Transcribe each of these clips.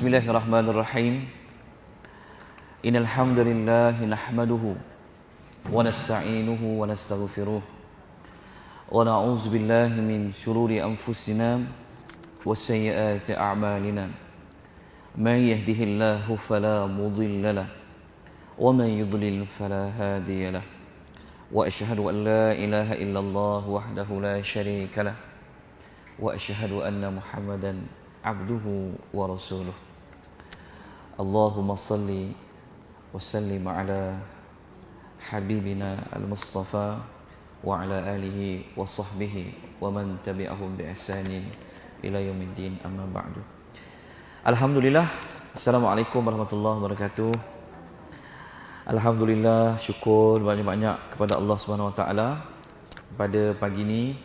Bismillahirrahmanirrahim. Innal hamdalillah nahmaduhu wa nasta'inuhu wa nastaghfiruh wa na'udzu billahi min shururi anfusina wa sayyiati a'malina. May yahdihillahu fala mudilla lahu wa man yudlil fala hadiya lahu. Wa asyhadu an la ilaha illallah wahdahu la syarika lahu wa asyhadu anna Muhammadan abduhu wa rasuluh. Allahumma salli wa sallim ala habibina al-Mustafa wa ala alihi wa sahbihi wa man tabi'ahum bi ihsanin ila yaumiddin, amma ba'du. Alhamdulillah, assalamualaikum warahmatullahi wabarakatuh. Alhamdulillah, syukur banyak-banyak kepada Allah Subhanahu Wa Taala pada pagi ini.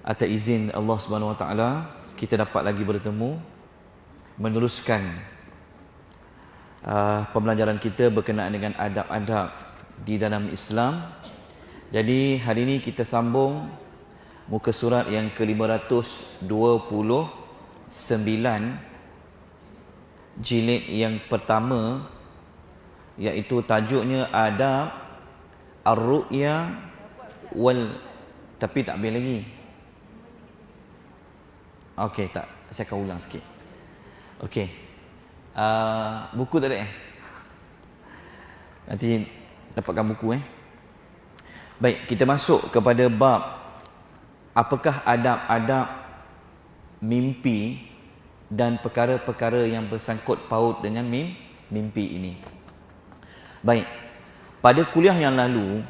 Atas izin Allah Subhanahu Wa Taala, kita dapat lagi bertemu meneruskan pembelajaran kita berkenaan dengan adab-adab di dalam Islam. Jadi hari ini kita sambung muka surat yang ke-529, jilid yang pertama, iaitu tajuknya Adab Ar-Ru'ya wal, tapi tak habis lagi. Okey, tak, saya akan ulang sikit. Okey. Buku tak ada Nanti dapatkan buku Baik, kita masuk kepada bab apakah adab-adab mimpi dan perkara-perkara yang bersangkut paut dengan mimpi ini. Baik, pada kuliah yang lalu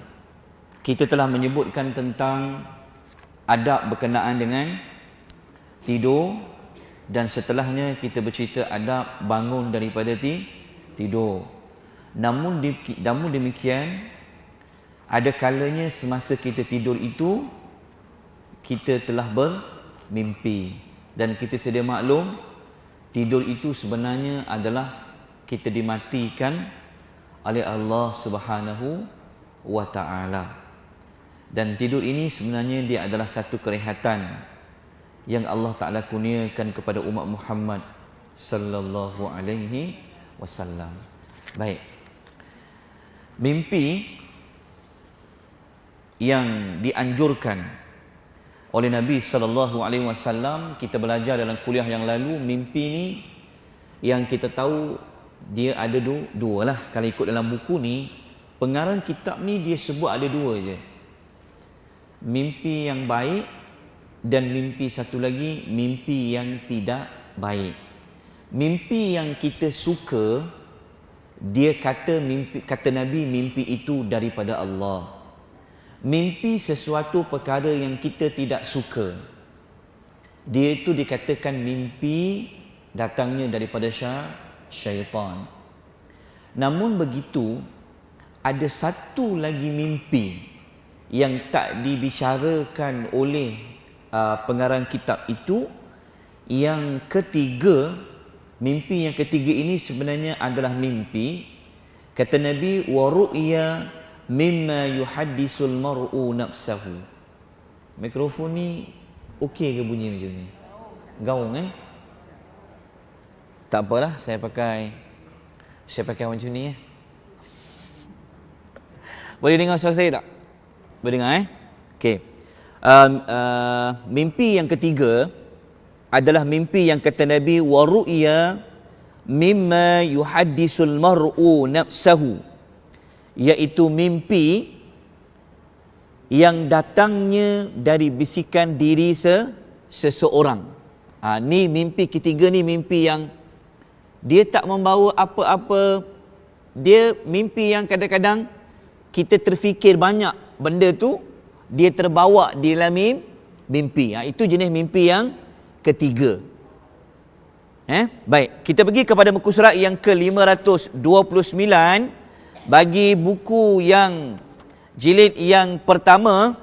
kita telah menyebutkan tentang adab berkenaan dengan tidur, dan setelahnya kita bercerita adab bangun daripada tidur. Namun demikian, ada kalanya semasa kita tidur itu kita telah bermimpi, dan kita sedia maklum tidur itu sebenarnya adalah kita dimatikan oleh Allah Subhanahu Wa Taala. Dan tidur ini sebenarnya dia adalah satu kerehatan yang Allah Ta'ala kurniakan kepada umat Muhammad sallallahu alaihi wasallam. Baik. Mimpi yang dianjurkan oleh Nabi sallallahu alaihi wasallam, kita belajar dalam kuliah yang lalu, mimpi ni yang kita tahu dia ada dua lah. Kalau ikut dalam buku ni, pengarang kitab ni dia sebut ada dua je. Mimpi yang baik dan mimpi satu lagi, mimpi yang tidak baik. Mimpi yang kita suka, dia kata Nabi, mimpi itu daripada Allah. Mimpi sesuatu perkara yang kita tidak suka, dia itu dikatakan mimpi datangnya daripada syaitan. Namun begitu, ada satu lagi mimpi yang tak dibicarakan oleh pengarang kitab itu. Yang ketiga, mimpi yang ketiga ini sebenarnya adalah mimpi, kata Nabi, wa ru'ya mimma yuhaddisul mar'u nafsahu. Mikrofon ni okey ke bunyi macam ni? Gaung Tak apalah, saya pakai macam ni Boleh dengar suara saya tak? Boleh dengar Okey. Mimpi yang ketiga adalah mimpi yang kata Nabi, wa ru'ya mimma yuhaddisul mar'u nafsahu, iaitu mimpi yang datangnya dari bisikan diri seseorang. Ni mimpi ketiga ni, mimpi yang dia tak membawa apa-apa. Dia mimpi yang kadang-kadang kita terfikir banyak benda tu, dia terbawa di dalam mimpi. Itu jenis mimpi yang ketiga. Baik, kita pergi kepada muka surat yang ke-529. Bagi buku yang jilid yang pertama,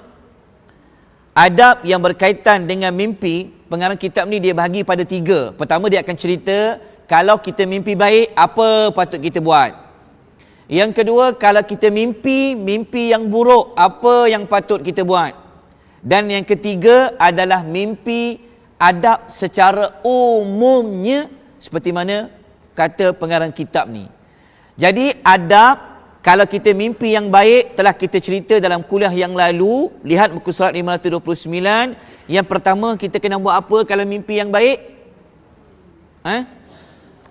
adab yang berkaitan dengan mimpi, pengarang kitab ni dia bahagi pada 3. Pertama, dia akan cerita kalau kita mimpi baik, apa patut kita buat. Yang kedua, kalau kita mimpi yang buruk, apa yang patut kita buat. Dan yang ketiga adalah mimpi adab secara umumnya seperti mana kata pengarang kitab ni. Jadi adab kalau kita mimpi yang baik telah kita cerita dalam kuliah yang lalu. Lihat muka surat 529. Yang pertama kita kena buat apa kalau mimpi yang baik?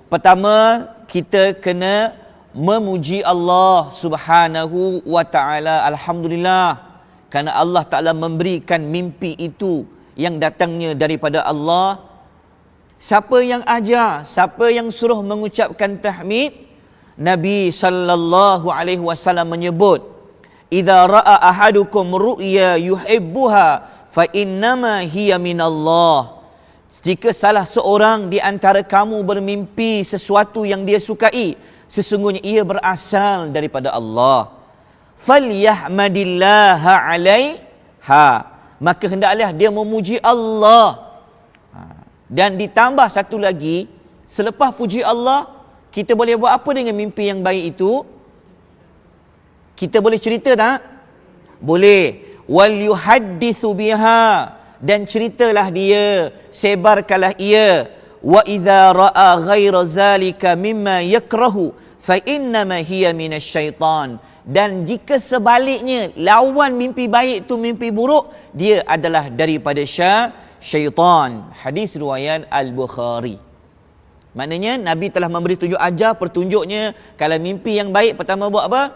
Pertama kita kena memuji Allah Subhanahu wa taala. Alhamdulillah kerana Allah Taala memberikan mimpi itu yang datangnya daripada Allah. Siapa yang ajar, siapa yang suruh mengucapkan tahmid? Nabi sallallahu alaihi wasallam menyebut, "Idza ra'a ahadukum ru'ya yuhibbuha fa innama hiya minallah." Jika salah seorang di antara kamu bermimpi sesuatu yang dia sukai, sesungguhnya ia berasal daripada Allah. Falyahmadillaha 'alaiha, maka hendaklah dia memuji Allah. Dan ditambah satu lagi, selepas puji Allah, kita boleh buat apa dengan mimpi yang baik itu? Kita boleh cerita tak? Boleh. Wal yuhadditsu biha, dan ceritalah dia, sebarkanlah ia. Wa idza ra'a ghaira zalika mimma yakrahu fa innama hiya minasyaitan. Dan jika sebaliknya lawan mimpi baik tu mimpi buruk, dia adalah daripada syaitan. Hadis riwayat Al-Bukhari. Maknanya Nabi telah memberi tunjuk ajar, pertunjuknya kalau mimpi yang baik pertama buat apa?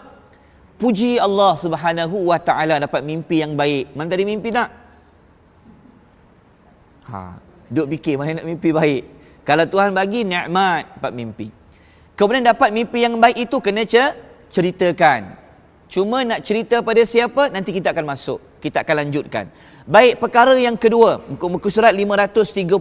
Puji Allah Subhanahu wa taala, dapat mimpi yang baik. Mana tadi mimpi tak? Duk fikir mana nak mimpi baik. Kalau Tuhan bagi nikmat, dapat mimpi. Kemudian dapat mimpi yang baik itu kena ceritakan. Cuma nak cerita pada siapa, nanti kita akan masuk. Kita akan lanjutkan. Baik, perkara yang kedua, muka surat 530.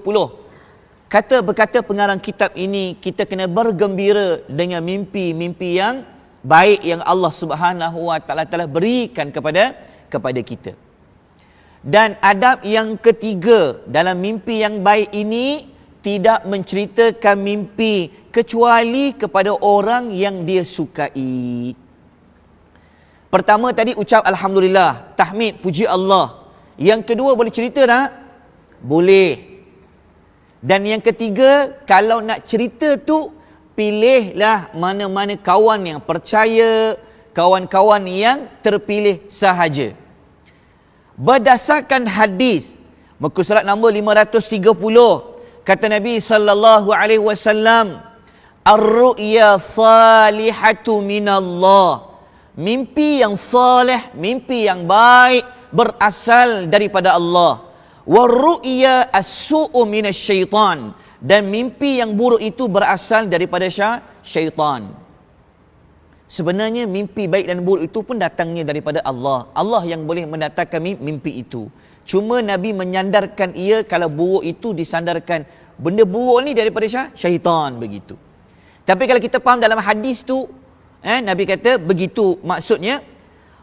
Berkata pengarang kitab ini, kita kena bergembira dengan mimpi-mimpi yang baik yang Allah Subhanahu wa taala telah berikan kepada kita. Dan adab yang ketiga dalam mimpi yang baik ini, tidak menceritakan mimpi kecuali kepada orang yang dia sukai. Pertama tadi ucap Alhamdulillah, tahmid, puji Allah. Yang kedua boleh cerita tak? Boleh. Dan yang ketiga, kalau nak cerita tu, pilihlah mana-mana kawan yang percaya, kawan-kawan yang terpilih sahaja. Berdasarkan hadis, muka surat nombor 530, kata Nabi sallallahu alaihi wasallam, "Ar-ru'ya salihatu minallah." Mimpi yang salih, mimpi yang baik berasal daripada Allah. War-ru'ya as-su'u minasyaitan, dan mimpi yang buruk itu berasal daripada syaitan. Sebenarnya mimpi baik dan buruk itu pun datangnya daripada Allah. Allah yang boleh mendatangkan mimpi itu. Cuma Nabi menyandarkan ia kalau buruk itu disandarkan. Benda buruk ni daripada syaitan, begitu. Tapi kalau kita faham dalam hadis tu, Nabi kata begitu maksudnya,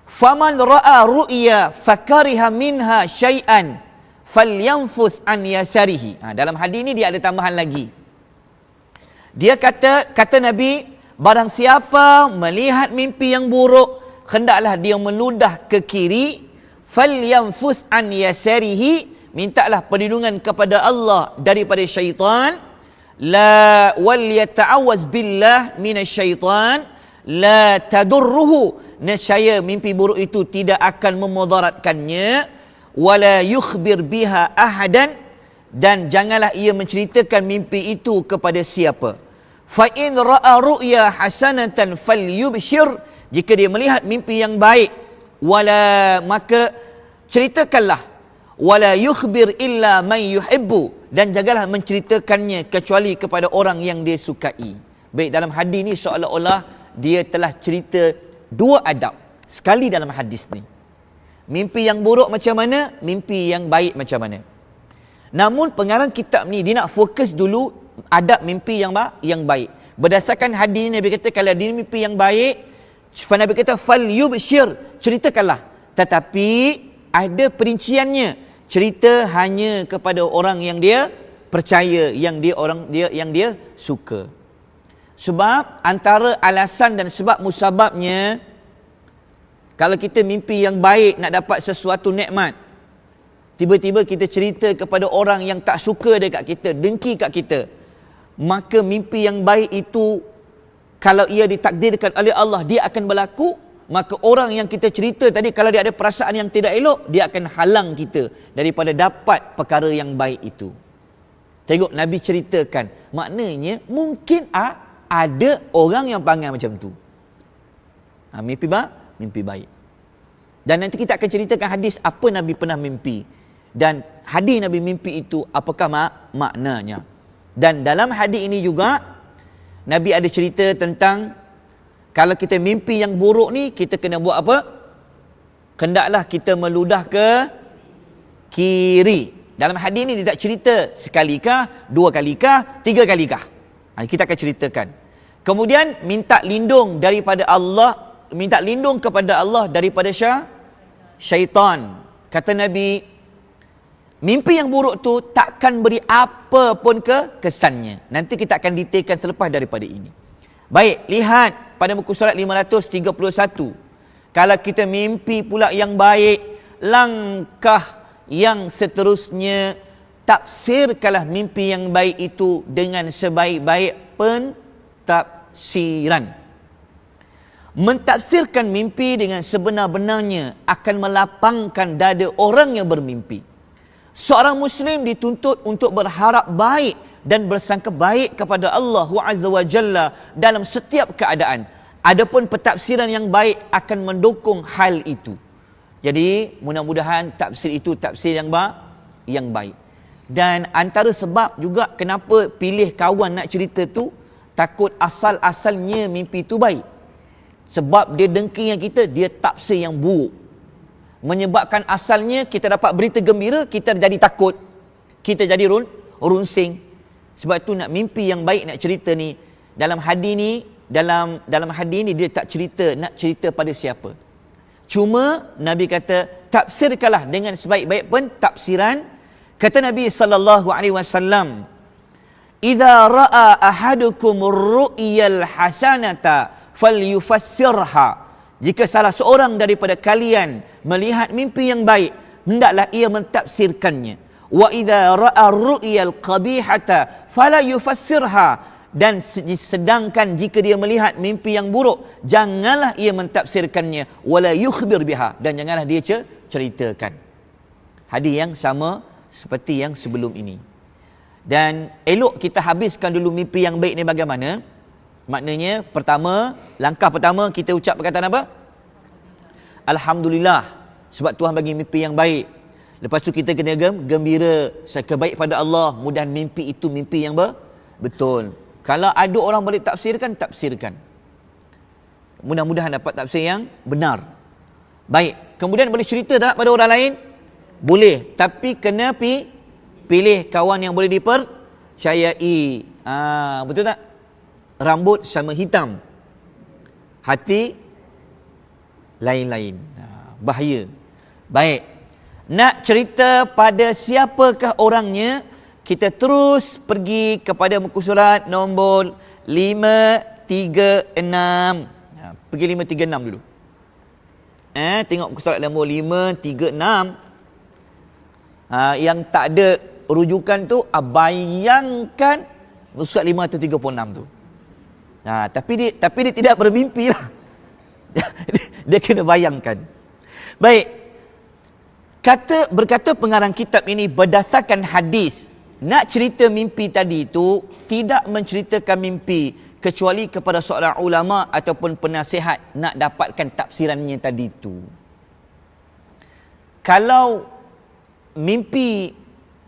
faman ra'a ru'ya fakariha minha syai'an falyanfus an yasarihi. Dalam hadis ni dia ada tambahan lagi. Dia kata Nabi, barang siapa melihat mimpi yang buruk, hendaklah dia meludah ke kiri, falyanfus an yasarihi, mintalah perlindungan kepada Allah daripada syaitan, la wal yata'awaz billah minasyaitan, la tadurruhu, nescaya mimpi buruk itu tidak akan memudaratkannya, wala yukhbir biha ahadan, dan janganlah ia menceritakan mimpi itu kepada siapa. Fa in ra'a ru'ya hasanatan falyubshir, jika dia melihat mimpi yang baik, maka ceritakanlah, wala yukhbir illa man yuhibbu, dan janganlah menceritakannya kecuali kepada orang yang dia sukai. Baik, dalam hadis ni seolah-olah dia telah cerita dua adab sekali dalam hadis ni. Mimpi yang buruk macam mana, mimpi yang baik macam mana. Namun pengarang kitab ni dia nak fokus dulu adab mimpi yang baik. Berdasarkan hadis ni Nabi kata kalau dia mimpi yang baik, Nabi kata fal yubshir, ceritakanlah. Tetapi ada perinciannya. Cerita hanya kepada orang yang dia percaya, yang dia suka. Sebab antara alasan dan sebab musababnya, kalau kita mimpi yang baik nak dapat sesuatu nikmat, tiba-tiba kita cerita kepada orang yang tak suka dekat kita, dengki kat kita, maka mimpi yang baik itu kalau ia ditakdirkan oleh Allah dia akan berlaku. Maka orang yang kita cerita tadi, kalau dia ada perasaan yang tidak elok, dia akan halang kita daripada dapat perkara yang baik itu. Tengok Nabi ceritakan, maknanya mungkin ada orang yang panggil macam tu. Mimpi baik. Dan nanti kita akan ceritakan hadis apa Nabi pernah mimpi. Dan hadis Nabi mimpi itu apakah maknanya. Dan dalam hadis ini juga, Nabi ada cerita tentang kalau kita mimpi yang buruk ni, kita kena buat apa? Hendaklah kita meludah ke kiri. Dalam hadis ni dia tak cerita sekalikah, dua kalikah, tiga kalikah. Kita akan ceritakan. Kemudian minta lindung daripada Allah, minta lindung kepada Allah daripada syaitan. Kata Nabi, mimpi yang buruk tu takkan beri apa pun kesannya. Nanti kita akan detailkan selepas daripada ini. Baik, lihat pada muka surat 531. Kalau kita mimpi pula yang baik, langkah yang seterusnya, tafsirkanlah mimpi yang baik itu dengan sebaik-baik pentafsiran. Mentafsirkan mimpi dengan sebenar-benarnya akan melapangkan dada orang yang bermimpi. Seorang Muslim dituntut untuk berharap baik dan bersangka baik kepada Allah Azza wa Jalla dalam setiap keadaan. Adapun pentafsiran yang baik akan mendukung hal itu. Jadi mudah-mudahan tafsir itu tafsir yang baik. Dan antara sebab juga kenapa pilih kawan nak cerita tu, takut asal-asalnya mimpi tu baik. Sebab dia dengki yang kita, dia tafsir yang buruk. Menyebabkan asalnya kita dapat berita gembira, kita jadi takut. Kita jadi runsing. Sebab tu nak mimpi yang baik nak cerita ni, dalam hadis ni, dalam hadis ni dia tak cerita nak cerita pada siapa. Cuma Nabi kata tafsirkanlah dengan sebaik-baik pentafsiran. Kata Nabi sallallahu alaihi wasallam, "Idza ra'a ahadukum ar-ru'yal hasanata falyufassirha." Jika salah seorang daripada kalian melihat mimpi yang baik, hendaklah ia mentafsirkannya. Wa idza ra'a ar-ru'yal qabihata fala yufassirha. Dan sedangkan jika dia melihat mimpi yang buruk, janganlah ia mentafsirkannya, wala yukhbir biha, dan janganlah dia ceritakan. Hadis yang sama seperti yang sebelum ini. Dan elok kita habiskan dulu mimpi yang baik ni bagaimana? Maknanya langkah pertama kita ucap perkataan apa? Alhamdulillah, sebab Tuhan bagi mimpi yang baik. Lepas tu kita kena gembira, kebaik pada Allah, mudah mimpi itu mimpi yang betul. Kalau ada orang boleh tafsirkan, tafsirkan. Mudah-mudahan dapat tafsir yang benar. Baik, kemudian boleh cerita tak pada orang lain? Boleh, tapi kena pilih kawan yang boleh dipercayai. Betul tak? Rambut sama hitam, hati lain-lain. Bahaya. Baik, nak cerita pada siapakah orangnya? Kita terus pergi kepada muka surat nombor 536. Pergi 536 dulu. Tengok muka surat nombor 536. Yang tak ada rujukan tu, bayangkan muka surat 536 tu. Tapi dia tidak bermimpi lah. Dia kena bayangkan. Baik. Berkata pengarang kitab ini, berdasarkan hadis, nak cerita mimpi tadi itu tidak menceritakan mimpi kecuali kepada seorang ulama ataupun penasihat nak dapatkan tafsirannya tadi itu. Kalau mimpi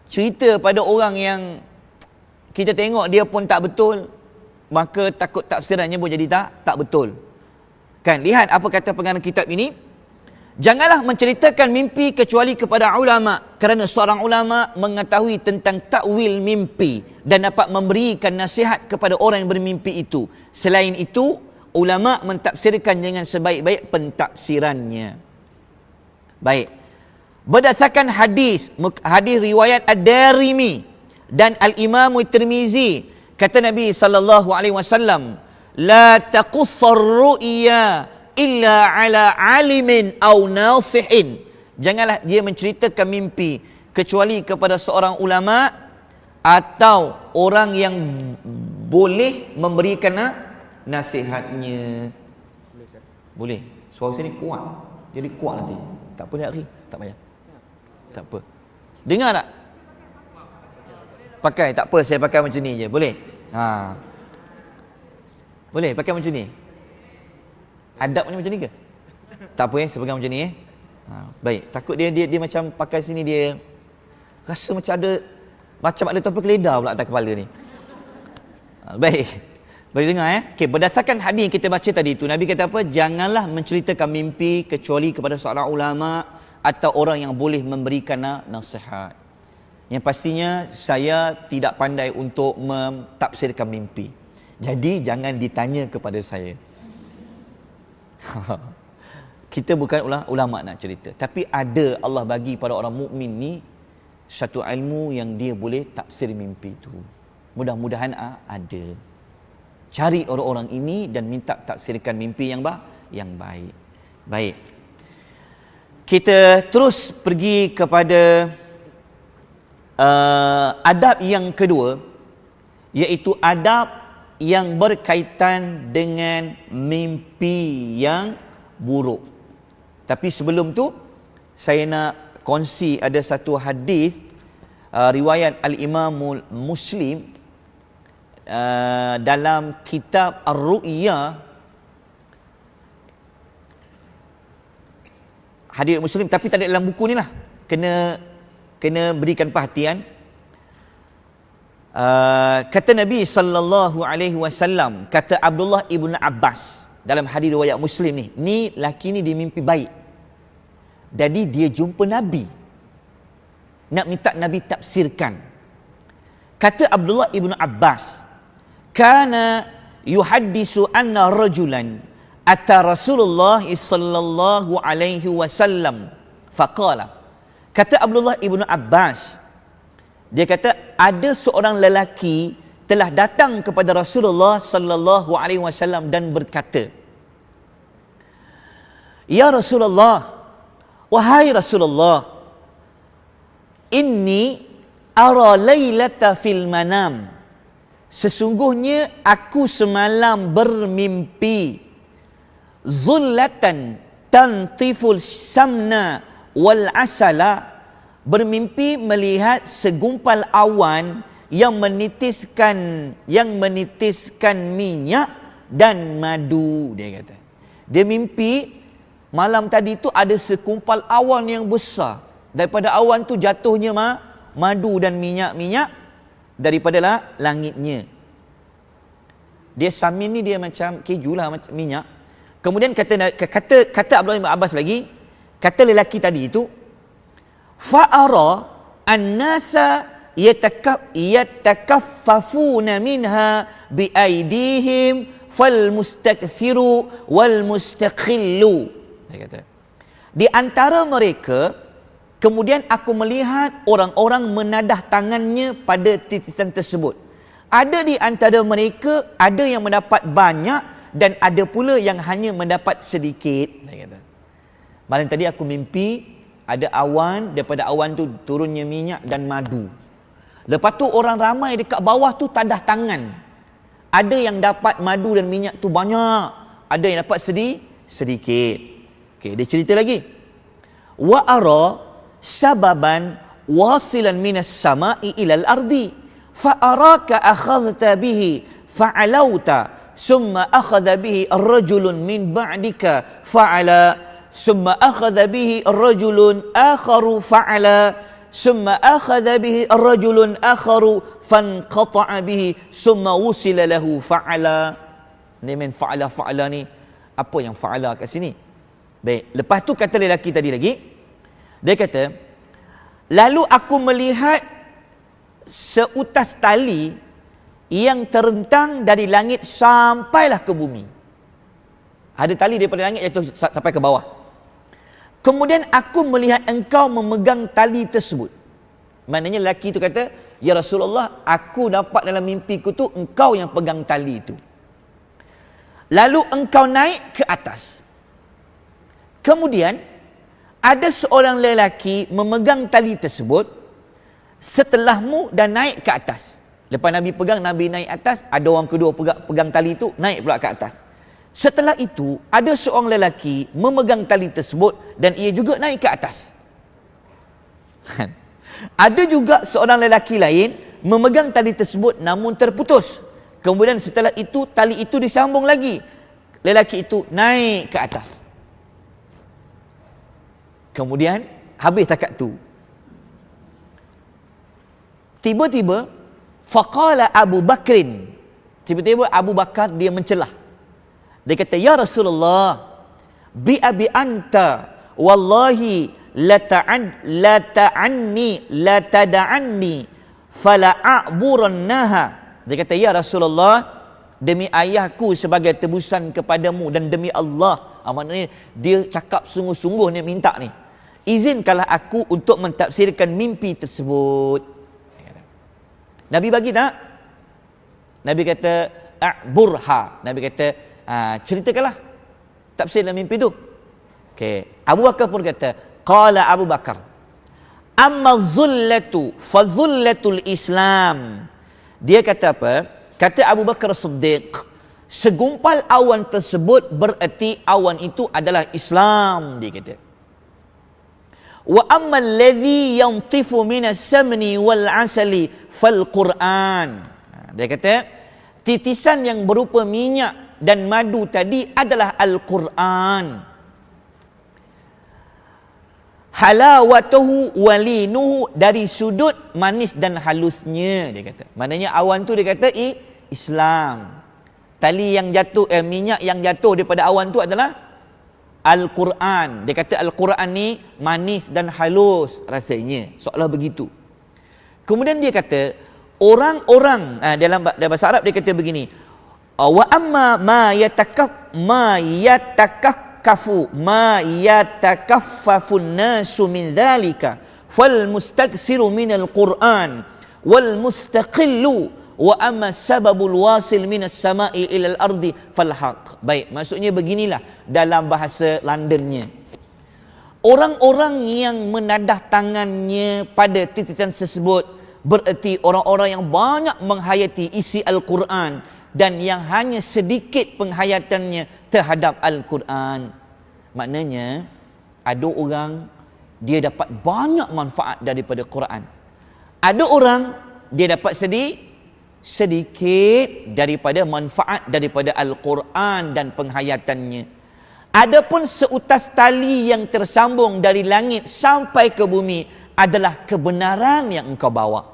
cerita pada orang yang kita tengok dia pun tak betul, maka takut tafsirannya pun jadi tak betul. Kan, lihat apa kata pengarang kitab ini. Janganlah menceritakan mimpi kecuali kepada ulama, kerana seorang ulama mengetahui tentang takwil mimpi dan dapat memberikan nasihat kepada orang yang bermimpi itu. Selain itu, ulama mentafsirkan dengan sebaik-baik pentafsirannya. Baik. Berdasarkan hadis riwayat Ad-Darimi dan Al-Imam Tirmizi, kata Nabi sallallahu alaihi wasallam, la taqussar ru'ya illa ala alimin au nasihin. Janganlah dia menceritakan mimpi kecuali kepada seorang ulama atau orang yang boleh memberikan nasihatnya. Boleh. Suara sini kuat. Jadi kuat nanti. Tak apa nak tak payah. Tak apa. Dengar tak? Pakai, tak apa, saya pakai macam ni je. Boleh? Ha. Boleh pakai macam ni? Adabnya macam ni ke? Tak apa saya pegang macam ni Baik, takut dia macam pakai sini dia rasa macam ada topi keledar pula atas kepala ni. Baik. Boleh dengar Okey, berdasarkan hadis yang kita baca tadi itu, Nabi kata apa? Janganlah menceritakan mimpi kecuali kepada seorang ulama atau orang yang boleh memberikan nasihat. Yang pastinya saya tidak pandai untuk mentafsirkan mimpi. Jadi jangan ditanya kepada saya. Kita bukan ulama nak cerita, tapi ada Allah bagi pada orang mukmin ni satu ilmu yang dia boleh tafsir mimpi itu. Mudah-mudahan ada. Cari orang-orang ini dan minta tafsirkan mimpi yang baik. Baik. Kita terus pergi kepada adab yang kedua, iaitu adab yang berkaitan dengan mimpi yang buruk. Tapi sebelum tu saya nak kongsi ada satu hadis riwayat Al-Imam Muslim dalam kitab Ar-Ru'ya. Hadis Muslim tapi tak ada dalam buku ni lah. Kena berikan perhatian. Kata Nabi sallallahu alaihi wasallam, kata Abdullah ibn Abbas dalam hadis riwayat Muslim ni laki ni dia mimpi baik. Jadi dia jumpa Nabi, nak minta Nabi tafsirkan. Kata Abdullah ibn Abbas, kana yuhaddisu anna rajulan ata Rasulullah sallallahu alaihi wasallam faqala. Kata Abdullah ibn Abbas, dia kata ada seorang lelaki telah datang kepada Rasulullah sallallahu alaihi wasallam dan berkata, "Ya Rasulullah, wahai Rasulullah, inni ara lailata fil manam." Sesungguhnya aku semalam bermimpi zullatan tantiful samna wal asala, bermimpi melihat segumpal awan yang menitiskan minyak dan madu. Dia kata dia mimpi malam tadi tu ada sekumpal awan yang besar. Daripada awan tu jatuhnya madu dan minyak daripada langitnya. Dia samin ni dia macam keju lah, macam minyak. Kemudian kata Abdullah bin Abbas lagi, kata lelaki tadi itu, fa'ara an-nasa yatakaffafuna minha biaidihim fal mustakthiru wal mustaqillu. Dia kata, di antara mereka kemudian aku melihat orang-orang menadah tangannya pada titisan tersebut. Ada di antara mereka ada yang mendapat banyak dan ada pula yang hanya mendapat sedikit. Dia kata, malam tadi aku mimpi ada awan, daripada awan tu turunnya minyak dan madu. Lepas tu orang ramai dekat bawah tu tadah tangan. Ada yang dapat madu dan minyak tu banyak, ada yang dapat sedikit. Okey, dia cerita lagi. Wa ara sababan wasilan minas sama'i ilal ardi fa araka akhadhta bihi fa'alauta summa akhadha bihi ar-rajulun min ba'dika fa'ala summa akhadha bihi ar-rajulun akharu fa'ala summa akhadha bihi ar-rajulun akharu fanqata'a bihi summa wusila lahu fa'ala. Ni men fa'ala ni apa yang fa'ala kat sini? Baik, lepas tu kata lelaki tadi lagi, dia kata, lalu aku melihat seutas tali yang terentang dari langit sampailah ke bumi. Ada tali daripada langit jatuh sampai ke bawah. Kemudian aku melihat engkau memegang tali tersebut. Maknanya lelaki itu kata, ya Rasulullah, aku dapat dalam mimpiku tu engkau yang pegang tali itu. Lalu engkau naik ke atas. Kemudian ada seorang lelaki memegang tali tersebut setelahmu dan naik ke atas. Lepas Nabi pegang, Nabi naik atas, ada orang kedua pegang tali itu, naik pula ke atas. Setelah itu, ada seorang lelaki memegang tali tersebut dan ia juga naik ke atas. Ada juga seorang lelaki lain memegang tali tersebut namun terputus. Kemudian setelah itu, tali itu disambung lagi. Lelaki itu naik ke atas. Kemudian, habis takat tu. Tiba-tiba, faqala Abu Bakrin. Tiba-tiba Abu Bakar dia mencelah. Dia kata, "Ya Rasulullah, bi abi anta wallahi la tada'anni fala a'burannaha." Dia kata, "Ya Rasulullah, demi ayahku sebagai tebusan kepadamu dan demi Allah." Maknanya dia cakap sungguh-sungguh ni, minta ni, izinkanlah aku untuk mentafsirkan mimpi tersebut. Nabi bagi tak? Nabi kata, "A'burha." Nabi kata, ceritakanlah tafsirlah mimpi tu. Okey. Abu Bakar pun kata, qala Abu Bakar, "Amma zullatu fa zullatul Islam." Dia kata apa? Kata Abu Bakar Siddiq, segumpal awan tersebut bererti awan itu adalah Islam, dia kata. Wa amma alladhi yantifu minas samni wal asali fal Quran. Dia kata titisan yang berupa minyak dan madu tadi adalah Al-Quran. Halawatuhu walinuhu, dari sudut manis dan halusnya, dia kata. Maknanya awan tu dia kata Islam. Tali yang jatuh, minyak yang jatuh daripada awan tu adalah Al-Quran. Dia kata Al-Quran ni manis dan halus rasanya, seolah begitu. Kemudian dia kata orang-orang, dalam bahasa Arab dia kata begini, wa amma ma yatakaffafu nasu min dhalika fal mustaksiru min al-Quran wal mustaqillu wa amma sababul wasil minas sama'i ilal ardi fal haq. Baik, maksudnya beginilah dalam bahasa Londonnya. Orang-orang yang menadah tangannya pada titisan tersebut bererti orang-orang yang banyak menghayati isi Al-Quran dan yang hanya sedikit penghayatannya terhadap Al-Quran. Maknanya ada orang dia dapat banyak manfaat daripada Quran. Ada orang dia dapat sedikit daripada manfaat daripada Al-Quran dan penghayatannya. Adapun seutas tali yang tersambung dari langit sampai ke bumi adalah kebenaran yang engkau bawa.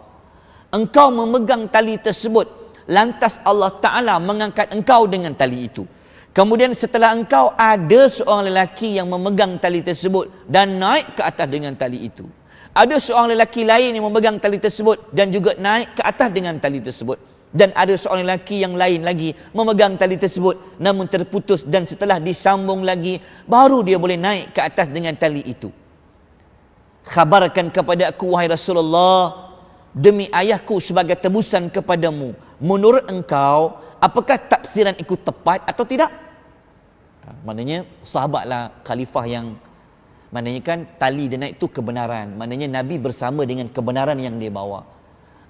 Engkau memegang tali tersebut, lantas Allah Ta'ala mengangkat engkau dengan tali itu. Kemudian setelah engkau, ada seorang lelaki yang memegang tali tersebut dan naik ke atas dengan tali itu. Ada seorang lelaki lain yang memegang tali tersebut dan juga naik ke atas dengan tali tersebut. Dan ada seorang lelaki yang lain lagi memegang tali tersebut namun terputus, dan setelah disambung lagi baru dia boleh naik ke atas dengan tali itu. Khabarkan kepada aku wahai Rasulullah, demi ayahku sebagai tebusan kepadamu, menurut engkau apakah tafsiran itu tepat atau tidak? Maknanya sahabatlah khalifah yang, maknanya kan tali dia naik itu kebenaran. Maknanya Nabi bersama dengan kebenaran yang dia bawa.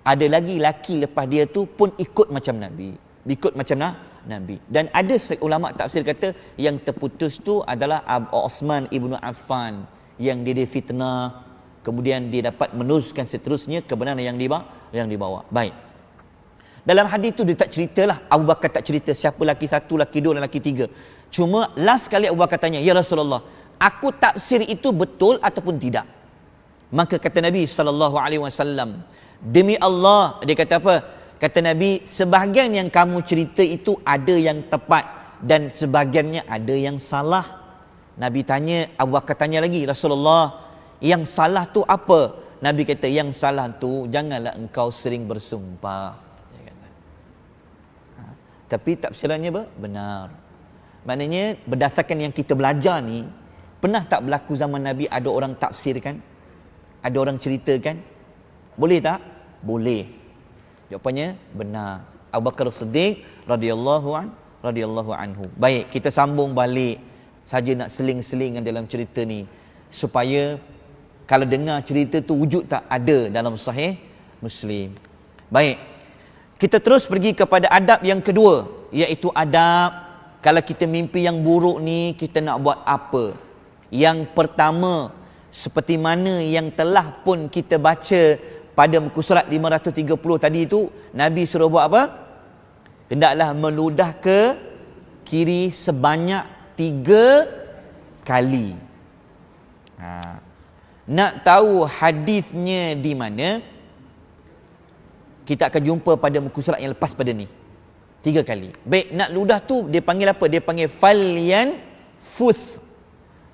Ada lagi laki lepas dia tu pun ikut macam Nabi. Ikut macam Nabi. Dan ada ulama tafsir kata yang terputus tu adalah Osman ibnu Affan, yang dia fitnah. Kemudian dia dapat meneruskan seterusnya kebenaran yang dibawa. Baik. Dalam hadis tu dia tak ceritalah, Abu Bakar tak cerita siapa laki satu, laki dua dan laki tiga. Cuma last kali Abu Bakar tanya, "Ya Rasulullah, aku tafsir itu betul ataupun tidak?" Maka kata Nabi SAW, "Demi Allah," dia kata apa? Kata Nabi, "sebahagian yang kamu cerita itu ada yang tepat dan sebahagiannya ada yang salah." Nabi tanya, Abu Bakar tanya lagi, "Rasulullah, yang salah tu apa?" Nabi kata, "Yang salah tu janganlah engkau sering bersumpah." Dia kata. Tapi tafsirannya benar. Maknanya berdasarkan yang kita belajar ni, pernah tak berlaku zaman Nabi ada orang tafsirkan? Ada orang ceritakan? Boleh tak? Boleh. Jawapannya benar. Abu Bakar Siddiq radhiyallahu anhu. Baik, kita sambung balik saja nak seling-selingan dalam cerita ni supaya kalau dengar cerita tu wujud tak ada dalam sahih Muslim. Baik. Kita terus pergi kepada adab yang kedua, iaitu adab kalau kita mimpi yang buruk ni, kita nak buat apa? Yang pertama, seperti mana yang telah pun kita baca pada muka surat 530 tadi itu, Nabi suruh buat apa? Hendaklah meludah ke kiri sebanyak 3 kali. Nak tahu hadisnya di mana? Kita akan jumpa pada muka surat yang lepas pada ni. 3 kali. Baik, nak ludah tu dia panggil apa? Dia panggil falyanfuth.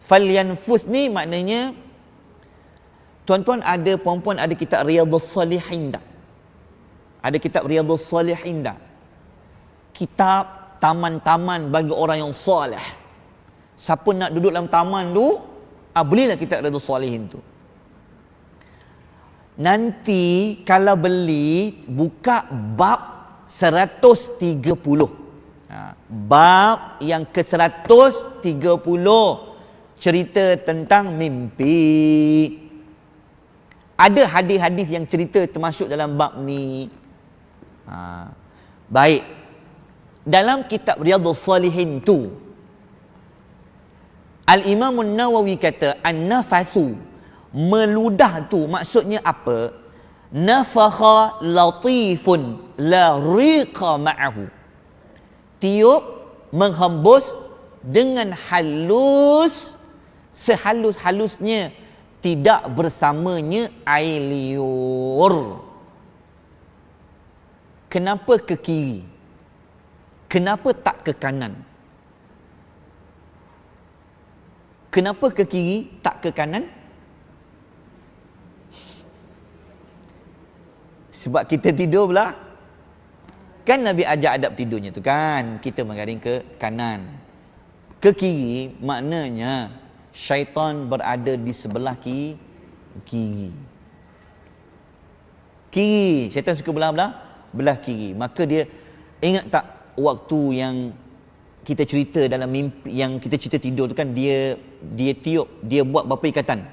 Falyanfuth ni maknanya, tuan-tuan ada, puan-puan ada kitab Riyadhus Salihin tak? Ada kitab Riyadhus Salihin tak? Kitab taman-taman bagi orang yang soleh. Siapa nak duduk dalam taman tu, belilah kitab Riyadhus Salihin tu. Nanti kalau beli, buka bab 130. Bab yang ke-130, cerita tentang mimpi. Ada hadis-hadis yang cerita termasuk dalam bab ni. Baik. Dalam kitab Riyadhus Salihin tu, Al-Imam An-Nawawi kata, an-nafathu, meludah tu maksudnya apa? Nafakha latifun la riqa ma'ahu. Tiup, menghembus dengan halus, sehalus-halusnya, tidak bersamanya air liur. Kenapa ke kiri? Kenapa tak ke kanan? Kenapa ke kiri tak ke kanan? Sebab kita tidur pula. Kan Nabi ajar adab tidurnya tu kan, kita mengaring ke kanan. Ke kiri maknanya syaitan berada di sebelah kiri. Kiri, syaitan suka belah kiri. Maka dia, ingat tak waktu yang kita cerita dalam mimpi, yang kita cerita tidur tu kan, dia tiup, dia buat berapa ikatan?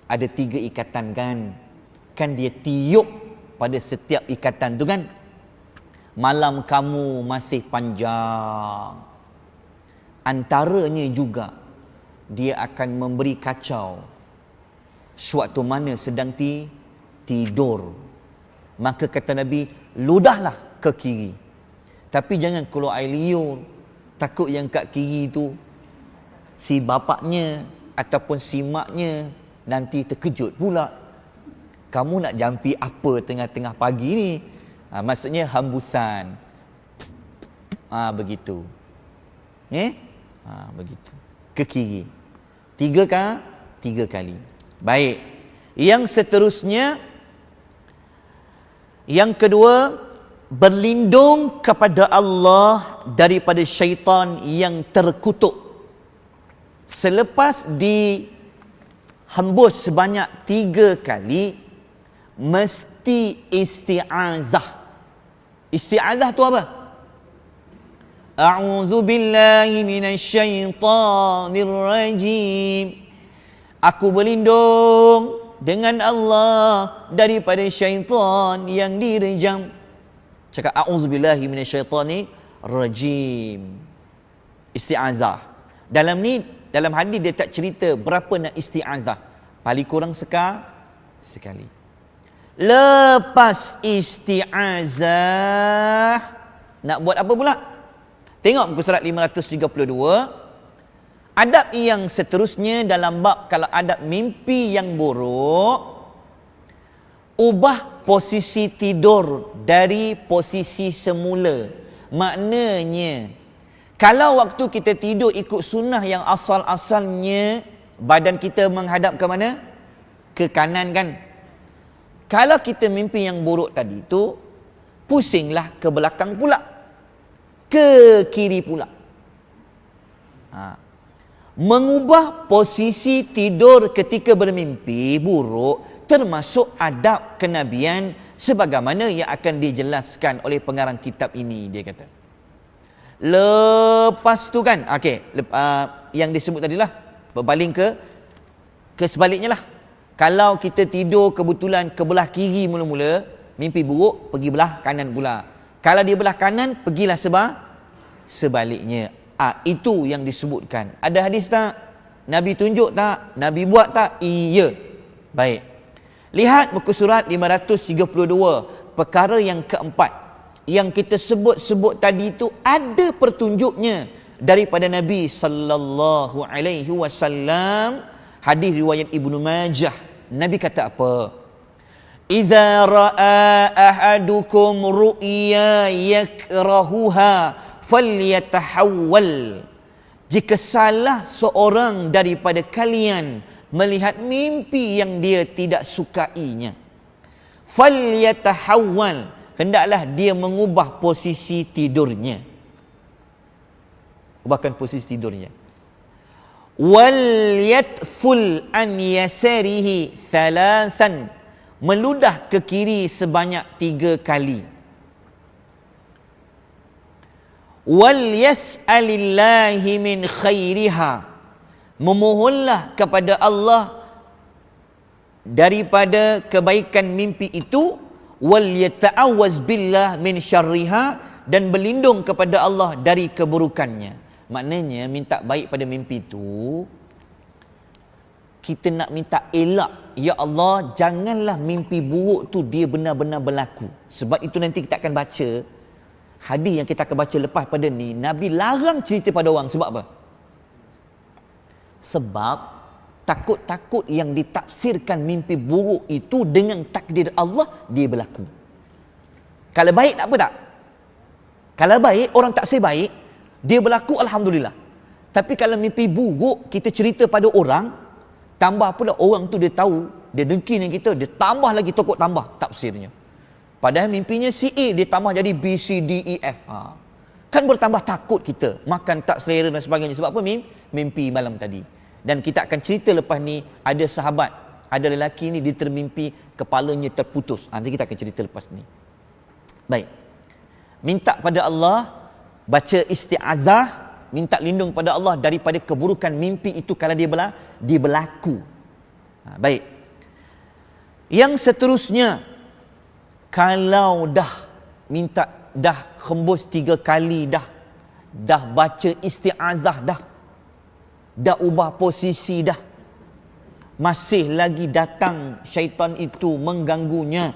Ada 3 ikatan kan dia tiup pada setiap ikatan tu kan. Malam kamu masih panjang. Antaranya juga dia akan memberi kacau sewaktu mana sedang tidur. Maka kata Nabi, ludahlah ke kiri, tapi jangan keluar air liur. Takut yang kat kiri tu si bapaknya ataupun si maknya nanti terkejut pula. Kamu nak jampi apa tengah-tengah pagi ni? Maksudnya hembusan. Begitu. Begitu. Ke kiri. 3 kali. Baik. Yang seterusnya, yang kedua, berlindung kepada Allah daripada syaitan yang terkutuk. Selepas dihembus sebanyak 3 kali, mesti isti'azah. Isti'azah tu apa? A'udzu billahi minasyaitonir rajim. Aku berlindung dengan Allah daripada syaitan yang direjam. Cakap a'udzu billahi minasyaitonir rajim. Isti'azah. Dalam hadis dia tak cerita berapa nak isti'azah. Paling kurang sekali. Lepas isti'azah, nak buat apa pula? Tengok muka surat 532. Adab yang seterusnya dalam bab kalau adab mimpi yang buruk, ubah posisi tidur dari posisi semula. Maknanya, kalau waktu kita tidur ikut sunnah yang asal-asalnya, badan kita menghadap ke mana? Ke kanan kan? Kalau kita mimpi yang buruk tadi tu, pusinglah ke belakang pula, ke kiri pula. Mengubah posisi tidur ketika bermimpi buruk termasuk adab kenabian sebagaimana yang akan dijelaskan oleh pengarang kitab ini. Dia kata, lepas tu kan, yang disebut tadilah, berpaling ke sebaliknya lah. Kalau kita tidur kebetulan ke belah kiri mula-mula, Mimpi buruk, pergi belah kanan pula. Kalau dia belah kanan, pergilah sebaliknya. Itu yang disebutkan. Ada hadis tak? Nabi tunjuk tak? Nabi buat tak? Iya. Baik. Lihat muka surat 532. Perkara yang keempat. Yang kita sebut-sebut tadi itu ada pertunjuknya daripada Nabi sallallahu alaihi wasallam. Hadis riwayat Ibnu Majah. Nabi kata apa? Idza ra'a ahadukum ru'ya yakrahuha falyatahawwal. Jika salah seorang daripada kalian melihat mimpi yang dia tidak sukainya, falyatahawwal, hendaklah dia mengubah posisi tidurnya. Ubahkan posisi tidurnya. Wal yatful an yasarihi thalathan, meludah ke kiri sebanyak 3 kali. Wal yas'alillahi min khairiha, memohonlah kepada Allah daripada kebaikan mimpi itu. Wal yata'awwaz billah min syarriha, dan berlindung kepada Allah dari keburukannya. Maknanya minta baik pada mimpi itu, kita nak minta elak. Ya Allah, janganlah mimpi buruk tu dia benar-benar berlaku. Sebab itu nanti kita akan baca hadis yang kita akan baca lepas pada ni. Nabi larang cerita pada orang. Sebab apa? Sebab takut-takut yang ditafsirkan mimpi buruk itu dengan takdir Allah, dia berlaku. Kalau baik tak apa tak? Kalau baik, orang tafsir baik, dia berlaku, alhamdulillah. Tapi kalau mimpi buruk, kita cerita pada orang, tambah pula orang tu dia tahu, dia dengki dengan kita, dia tambah lagi tokok tambah tafsirnya. Padahal mimpinya si A, dia tambah jadi B, C, D, E, F. Kan bertambah takut kita, makan tak selera dan sebagainya. Sebab apa? Mimpi malam tadi. Dan kita akan cerita lepas ni, ada sahabat, ada lelaki ni dia termimpi kepalanya terputus. Nanti kita akan cerita lepas ni. Baik. Minta pada Allah, baca isti'azah, minta lindung pada Allah daripada keburukan mimpi itu kalau dia berlaku. Baik. Yang seterusnya, kalau dah minta, dah hembus 3 kali dah baca isti'azah dah ubah posisi dah, masih lagi datang syaitan itu mengganggunya,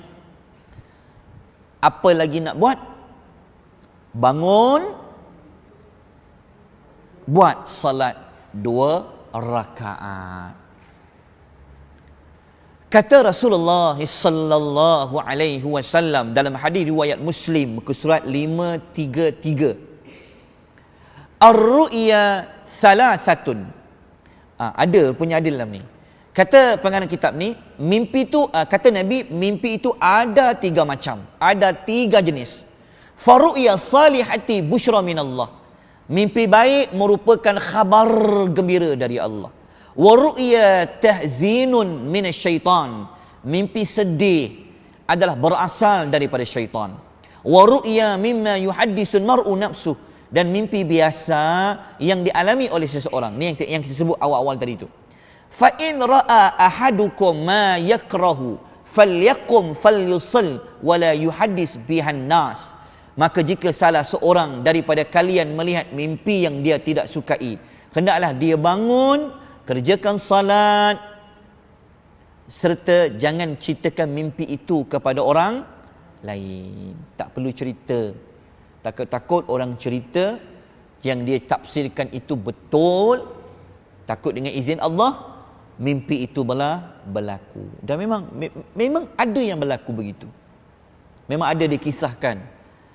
apa lagi nak buat? Bangun, buat salat 2 rakaat. Kata Rasulullah sallallahu alaihi wasallam dalam hadis riwayat Muslim muka surat 533, ar-ru'ya thalathatun. Ada punya ada dalam ni. Kata pengarang kitab ni, mimpi tu kata Nabi, mimpi itu ada 3 macam, ada 3 jenis. Faru'ya salihati busyra minallah, mimpi baik merupakan khabar gembira dari Allah. Wa ru'ya tahzinun minasyaitan, mimpi sedih adalah berasal daripada syaitan. Wa ru'ya mimma yuhaddisul mar'u nafsuh, dan mimpi biasa yang dialami oleh seseorang. Ni yang kita sebut awal-awal tadi tu. Fa in ra'a ahadukum ma yakrahu falyaqum falyusalli wa la yuhaddis bihan nas. Maka jika salah seorang daripada kalian melihat mimpi yang dia tidak sukai, hendaklah dia bangun, kerjakan salat, serta jangan ceritakan mimpi itu kepada orang lain. Tak perlu cerita. Takut-takut orang cerita yang dia tafsirkan itu betul, takut dengan izin Allah, mimpi itu berlaku. Dan memang ada yang berlaku begitu. Memang ada dikisahkan.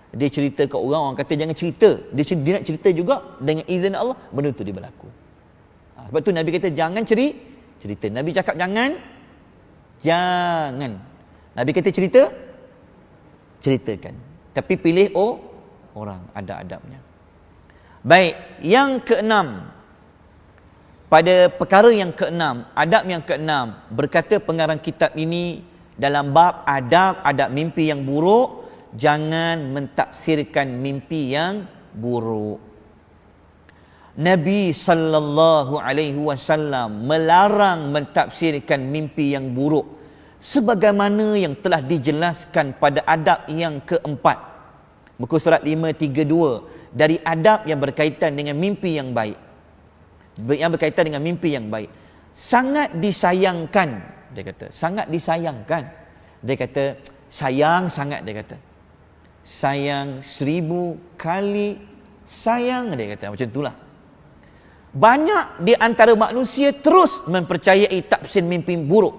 Dia cerita ke orang kata jangan cerita. Dia nak cerita juga dengan izin Allah, benda itu dia berlaku. Sebab tu Nabi kata jangan cerita. Nabi cakap jangan. Nabi kata ceritakan. Tapi pilih orang, ada adabnya. Baik, yang keenam. Pada perkara yang keenam, adab yang keenam, berkata pengarang kitab ini dalam bab adab mimpi yang buruk, jangan mentafsirkan mimpi yang buruk. Nabi sallallahu alaihi wasallam melarang mentafsirkan mimpi yang buruk. sebagaimana yang telah dijelaskan pada adab yang keempat. Muka surat 532, dari adab yang berkaitan dengan mimpi yang baik. Yang berkaitan dengan mimpi yang baik. Sangat disayangkan, dia kata. Sangat disayangkan. Dia kata, sayang sangat, dia kata. Sayang 1000 kali sayang, dia kata. Macam itulah. Banyak di antara manusia terus mempercayai tafsir mimpi buruk,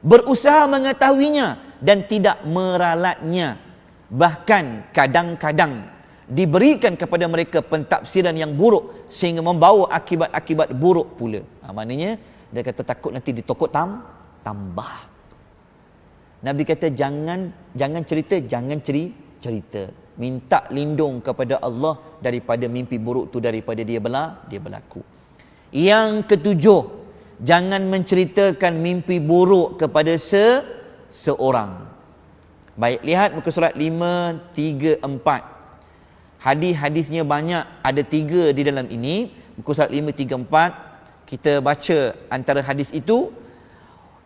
berusaha mengetahuinya dan tidak meralatnya. Bahkan kadang-kadang diberikan kepada mereka pentafsiran yang buruk sehingga membawa akibat-akibat buruk pula. Maknanya dia kata takut nanti ditokok tambah. Nabi kata jangan cerita. Minta lindung kepada Allah daripada mimpi buruk tu, daripada dia berlaku. Yang ketujuh, jangan menceritakan mimpi buruk kepada seorang. Baik, lihat muka surat 534. Hadis-hadisnya banyak, ada 3 di dalam ini. Muka surat 534, kita baca antara hadis itu.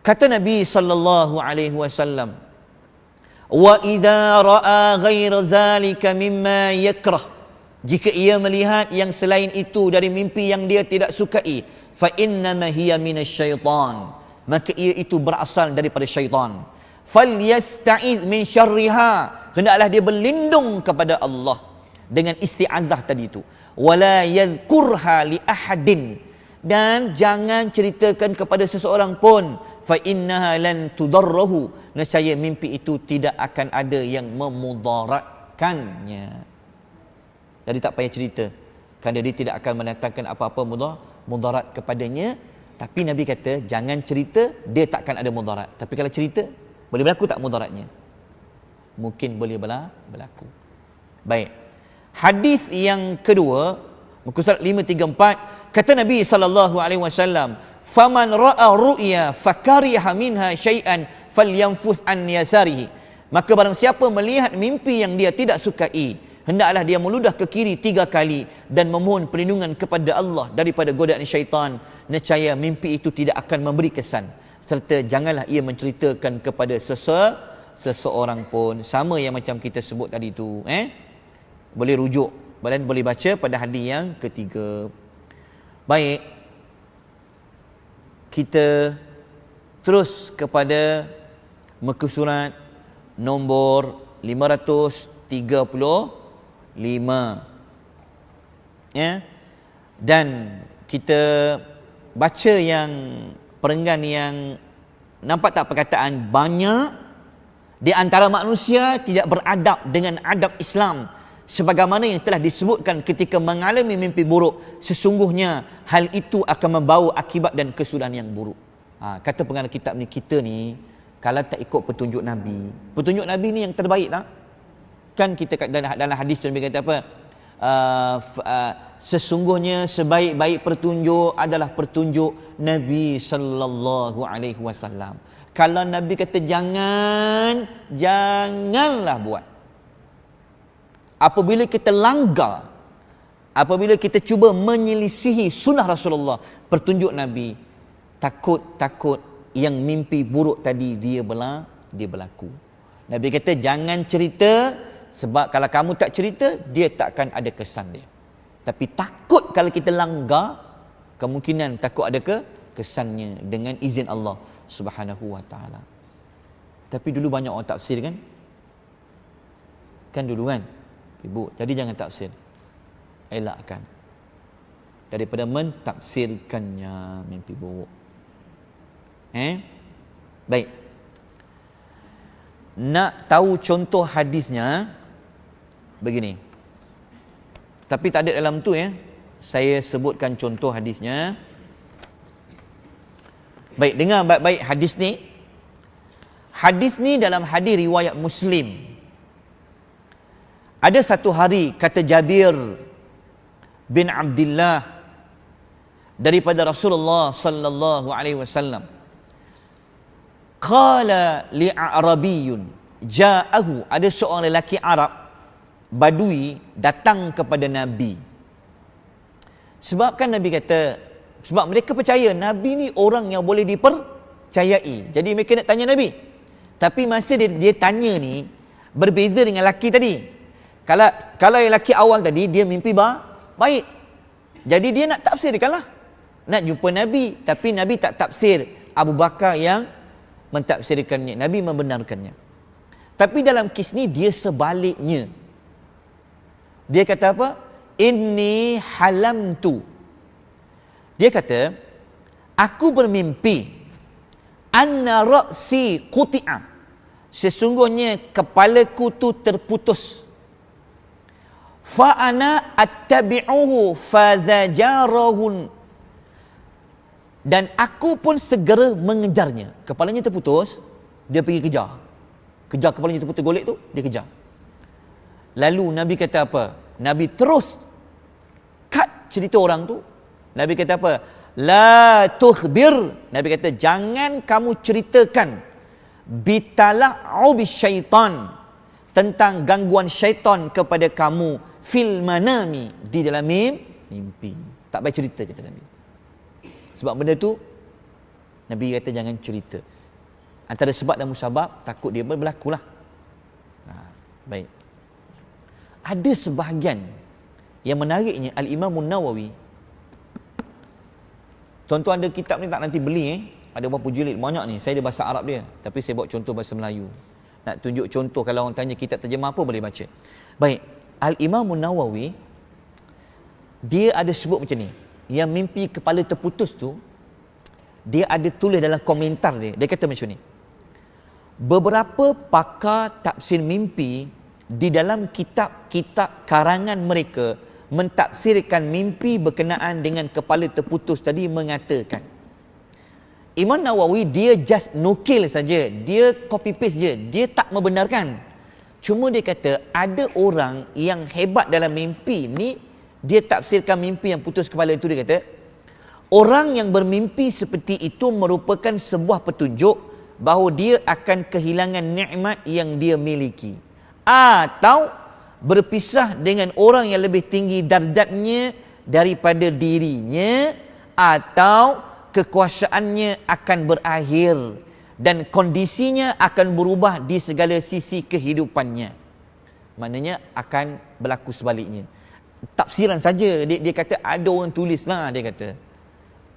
Kata Nabi sallallahu alaihi wasallam, wa idza ra'a ghaira zalika mimma yakrah, jika ia melihat yang selain itu dari mimpi yang dia tidak sukai, fa innama hiya minasyaitan, maka ia itu berasal daripada syaitan. Falyasta'iz min syarriha, hendaklah dia berlindung kepada Allah dengan isti'azah tadi itu. Wala yadhkurha li ahadin, dan jangan ceritakan kepada seseorang pun. Fa innaha lan tudarrahu, nescaya mimpi itu tidak akan ada yang memudaratkannya. Jadi tak payah cerita, kerana dia tidak akan mendatangkan apa-apa mudarat kepadanya. Tapi Nabi kata jangan cerita, dia takkan ada mudarat. Tapi kalau cerita, boleh berlaku tak mudaratnya? Mungkin boleh berlaku. Baik, hadis yang kedua, muka surat 534, kata Nabi sallallahu alaihi wasallam, faman ra'a ru'ya fakariha minha syai'an falyanfus an yasarihi, maka barang siapa melihat mimpi yang dia tidak sukai, hendaklah dia meludah ke kiri 3 kali dan memohon perlindungan kepada Allah daripada godaan syaitan. Nescaya mimpi itu tidak akan memberi kesan, serta janganlah ia menceritakan kepada seseorang pun. Sama yang macam kita sebut tadi tu, boleh rujuk dan boleh baca pada hadis yang ketiga. Baik, kita terus kepada muka surat nombor 535, dan kita baca yang perenggan yang nampak tak perkataan banyak di antara manusia tidak beradab dengan adab Islam, sebagaimana yang telah disebutkan ketika mengalami mimpi buruk, sesungguhnya hal itu akan membawa akibat dan kesudahan yang buruk. Kata pengarang kitab ni, kita ni kalau tak ikut petunjuk Nabi ni yang terbaik tak? Kan kita dalam hadis tu Nabi kata apa? Sesungguhnya sebaik-baik pertunjuk adalah pertunjuk Nabi sallallahu alaihi wasallam. Kalau Nabi kata janganlah buat. Apabila kita langgar, apabila kita cuba menyelisihi sunnah Rasulullah, petunjuk Nabi, takut yang mimpi buruk tadi dia berlaku. Nabi kata jangan cerita, sebab kalau kamu tak cerita, dia takkan ada kesan dia. Tapi takut kalau kita langgar, kemungkinan takut ada kesannya dengan izin Allah Subhanahu wa taala. Tapi dulu banyak orang tafsir kan? Kan dulu kan? Ibu, jadi jangan tafsir. Elakkan daripada mentafsirkannya mimpi buruk. Baik. Nak tahu contoh hadisnya begini. Tapi tak ada dalam tu Saya sebutkan contoh hadisnya. Baik, dengar baik-baik hadis ni. Hadis ni dalam hadis riwayat Muslim. Ada satu hari, kata Jabir bin Abdullah daripada Rasulullah sallallahu alaihi wasallam, qala li'arabiyyun ja'ahu, ada seorang lelaki Arab Badui datang kepada Nabi. Sebab kan Nabi kata, sebab mereka percaya Nabi ni orang yang boleh percayai. Jadi mereka nak tanya Nabi. Tapi masa dia tanya ni, berbeza dengan lelaki tadi. Kalau yang lelaki awal tadi, dia mimpi baik. Jadi dia nak tafsirkanlah. Nak jumpa Nabi. Tapi Nabi tak tafsir. Abu Bakar yang mentafsirkannya. Nabi membenarkannya. Tapi dalam kes ni, dia sebaliknya. Dia kata apa? Inni halamtu. Dia kata, aku bermimpi anna ra'si quti'a. Sesungguhnya kepalaku tu terputus. Fa ana attabi'uhu fadhajarahun. Dan aku pun segera mengejarnya. Kepalanya terputus, dia pergi kejar. Kejar kepalanya terputus golek tu, dia kejar. Lalu Nabi kata apa? Nabi terus cut cerita orang tu. Nabi kata apa? La tukhbir. Nabi kata, jangan kamu ceritakan bitala'u bisyaitan, tentang gangguan syaitan kepada kamu fil manami, di dalam mimpi. Tak baik cerita, kata Nabi. Sebab benda tu Nabi kata jangan cerita. Antara sebab dan musabab, takut dia berlaku lah. Baik. Ada sebahagian yang menariknya, Al-Imam Nawawi. Tuan-tuan ada kitab ni tak nanti beli Ada berapa jilid banyak ni. Saya ada bahasa Arab dia, tapi saya bawa contoh bahasa Melayu. Nak tunjuk contoh, kalau orang tanya kitab terjemah apa, boleh baca. Baik, Al-Imam Nawawi, dia ada sebut macam ni. Yang mimpi kepala terputus tu, dia ada tulis dalam komentar dia. Dia kata macam ni. Beberapa pakar tafsir mimpi di dalam kitab-kitab karangan mereka mentafsirkan mimpi berkenaan dengan kepala terputus tadi, mengatakan Imam Nawawi dia just nukil saja, dia copy paste je, dia tak membenarkan. Cuma dia kata ada orang yang hebat dalam mimpi ni, dia tafsirkan mimpi yang putus kepala itu. Dia kata orang yang bermimpi seperti itu merupakan sebuah petunjuk bahawa dia akan kehilangan nikmat yang dia miliki, atau berpisah dengan orang yang lebih tinggi darjatnya daripada dirinya, atau kekuasaannya akan berakhir dan kondisinya akan berubah di segala sisi kehidupannya. Maknanya akan berlaku sebaliknya. Tafsiran saja, dia kata ada orang tulis lah, dia kata.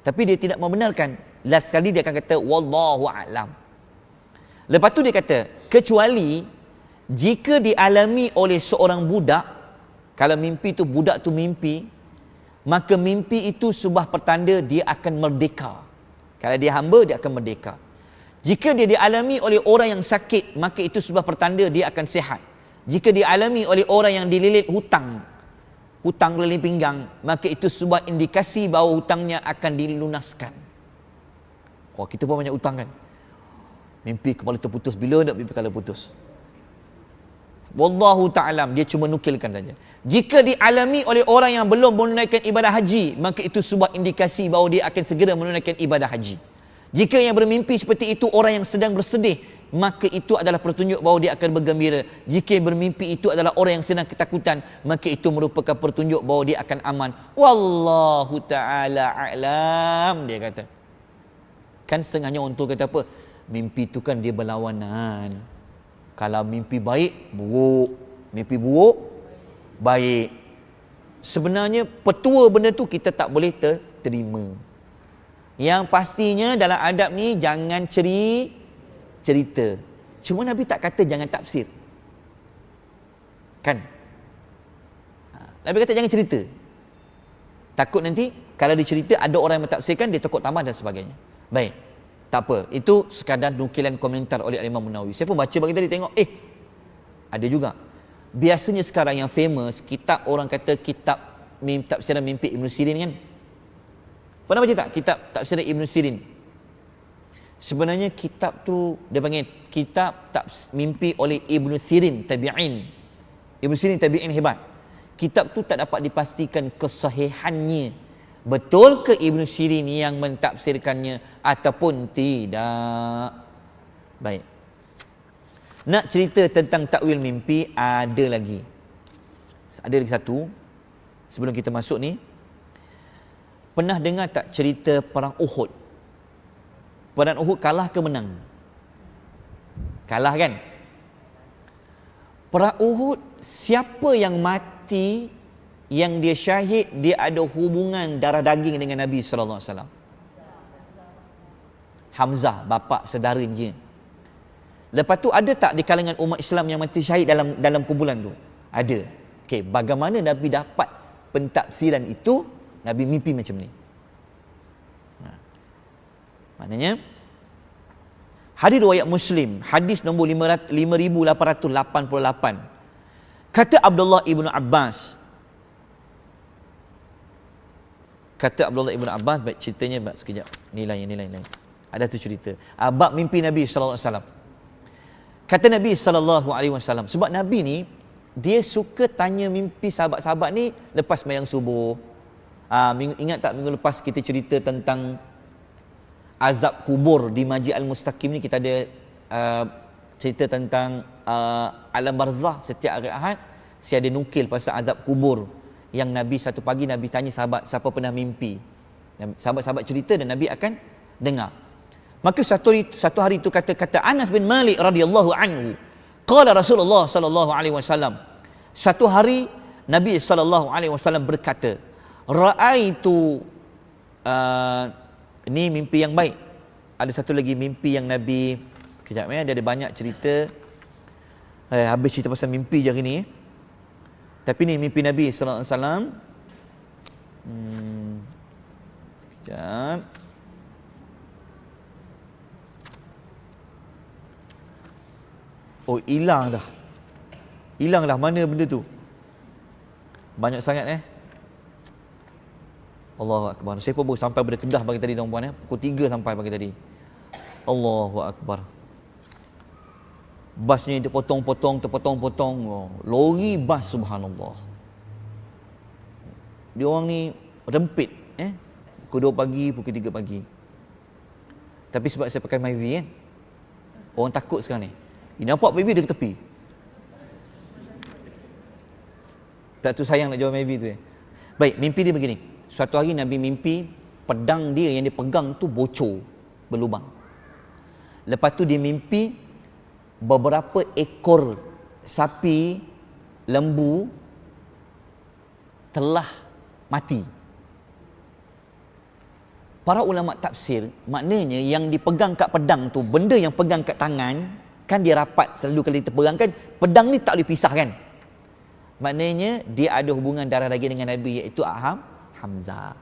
Tapi dia tidak membenarkan. Last sekali dia akan kata wallahu a'lam. Lepas tu dia kata, kecuali jika dialami oleh seorang budak, kalau mimpi tu budak tu mimpi, maka mimpi itu sebuah pertanda dia akan merdeka. Kalau dia hamba, dia akan merdeka. Jika dia dialami oleh orang yang sakit, maka itu sebuah pertanda dia akan sihat. Jika dialami oleh orang yang dililit hutang keliling pinggang, maka itu sebuah indikasi bahawa hutangnya akan dilunaskan. Oh, kita pun banyak hutang kan. Mimpi kepala terputus, bila nak mimpi kepala putus? Wallahu ta'alam, dia cuma nukilkan saja. Jika dialami oleh orang yang belum menunaikan ibadah haji, maka itu sebuah indikasi bahawa dia akan segera menunaikan ibadah haji. Jika yang bermimpi seperti itu orang yang sedang bersedih, maka itu adalah petunjuk bahawa dia akan bergembira. Jika yang bermimpi itu adalah orang yang sedang ketakutan, maka itu merupakan petunjuk bahawa dia akan aman. Wallahu ta'ala a'lam, dia kata. Kan setengahnya orang tua kata apa? Mimpi itu kan dia berlawanan. Kalau mimpi baik, buruk. Mimpi buruk, baik. Sebenarnya petua benda tu kita tak boleh terima. Yang pastinya dalam adab ni jangan cerita. Cuma Nabi tak kata jangan tafsir. Kan? Nabi kata jangan cerita. Takut nanti kalau dicerita ada orang yang mentafsirkan, dia takut tambah dan sebagainya. Baik. Tak apa, itu sekadar nukilan komentar oleh Imam Nawawi. Saya pun baca bagi tadi, tengok ada juga. Biasanya sekarang yang famous, kitab orang kata kitab tafsiran mimpi Ibn Sirin kan. Pernah baca tak kitab tafsiran Ibn Sirin? Sebenarnya kitab tu dia panggil kitab mimpi oleh Ibn Sirin tabi'in. Ibn Sirin tabi'in hebat. Kitab tu tak dapat dipastikan kesahihannya. Betul ke Ibn Sirin yang mentafsirkannya ataupun tidak? Baik. Nak cerita tentang takwil mimpi, ada lagi satu. Sebelum kita masuk ni, pernah dengar tak cerita perang Uhud? Perang Uhud kalah ke menang? Kalah kan? Perang Uhud, siapa yang mati, yang dia syahid, dia ada hubungan darah daging dengan Nabi sallallahu alaihi wasallam? Hamzah, bapa saudara dia. Lepas tu ada tak di kalangan umat Islam yang mati syahid dalam kumpulan tu? Ada. Okey, bagaimana Nabi dapat pentafsiran itu? Nabi mimpi macam ni. Maknanya hadis riwayat Muslim, hadis nombor 5888. Kata Abdullah ibnu Abbas. Baik ceritanya sekejap. Nilai. Ada tu cerita. Bab mimpi Nabi sallallahu alaihi wasallam. Kata Nabi sallallahu alaihi wasallam, sebab Nabi ni dia suka tanya mimpi sahabat-sahabat ni lepas sembahyang subuh. Ingat tak minggu lepas kita cerita tentang azab kubur di Masjid Al-Mustaqim ni, kita ada cerita tentang alam barzah. Setiap hari Ahad saya ada nukil pasal azab kubur yang Nabi satu pagi Nabi tanya sahabat siapa pernah mimpi. Sahabat-sahabat cerita dan Nabi akan dengar. Maka satu hari itu kata Anas bin Malik radhiyallahu anhu, qala Rasulullah sallallahu alaihi wasallam, satu hari Nabi sallallahu alaihi wasallam berkata, raaitu, ini mimpi yang baik. Ada satu lagi mimpi yang Nabi, kejap dia ada banyak cerita. Habis cerita pasal mimpi je hari ni. Tapi ni mimpi Nabi sallallahu alaihi wasallam. Sekejap. Oh, hilang dah. Mana benda tu? Banyak sangat Allahu Akbar. Saya pun baru sampai pada Kedah pagi tadi tuan-puan Pukul 3 sampai pagi tadi. Allahu Akbar. Basnya terpotong-potong. Lori bas, subhanallah. Dia orang ni rempit Pukul 2 pagi, pukul 3 pagi. Tapi sebab saya pakai Myvi kan, orang takut sekarang ni. Ini nampak Myvi dekat tepi. Tak tu sayang nak jual Myvi tu Baik, mimpi dia begini. Suatu hari Nabi mimpi pedang dia yang dia pegang tu bocor, berlubang. Lepas tu dia mimpi beberapa ekor sapi, lembu telah mati. Para ulama tafsir, maknanya yang dipegang kat pedang tu, benda yang pegang kat tangan, kan dia rapat selalu kalau kita pegang kan, pedang ni tak boleh pisahkan. Maknanya dia ada hubungan darah daging dengan Nabi, iaitu Hamzah.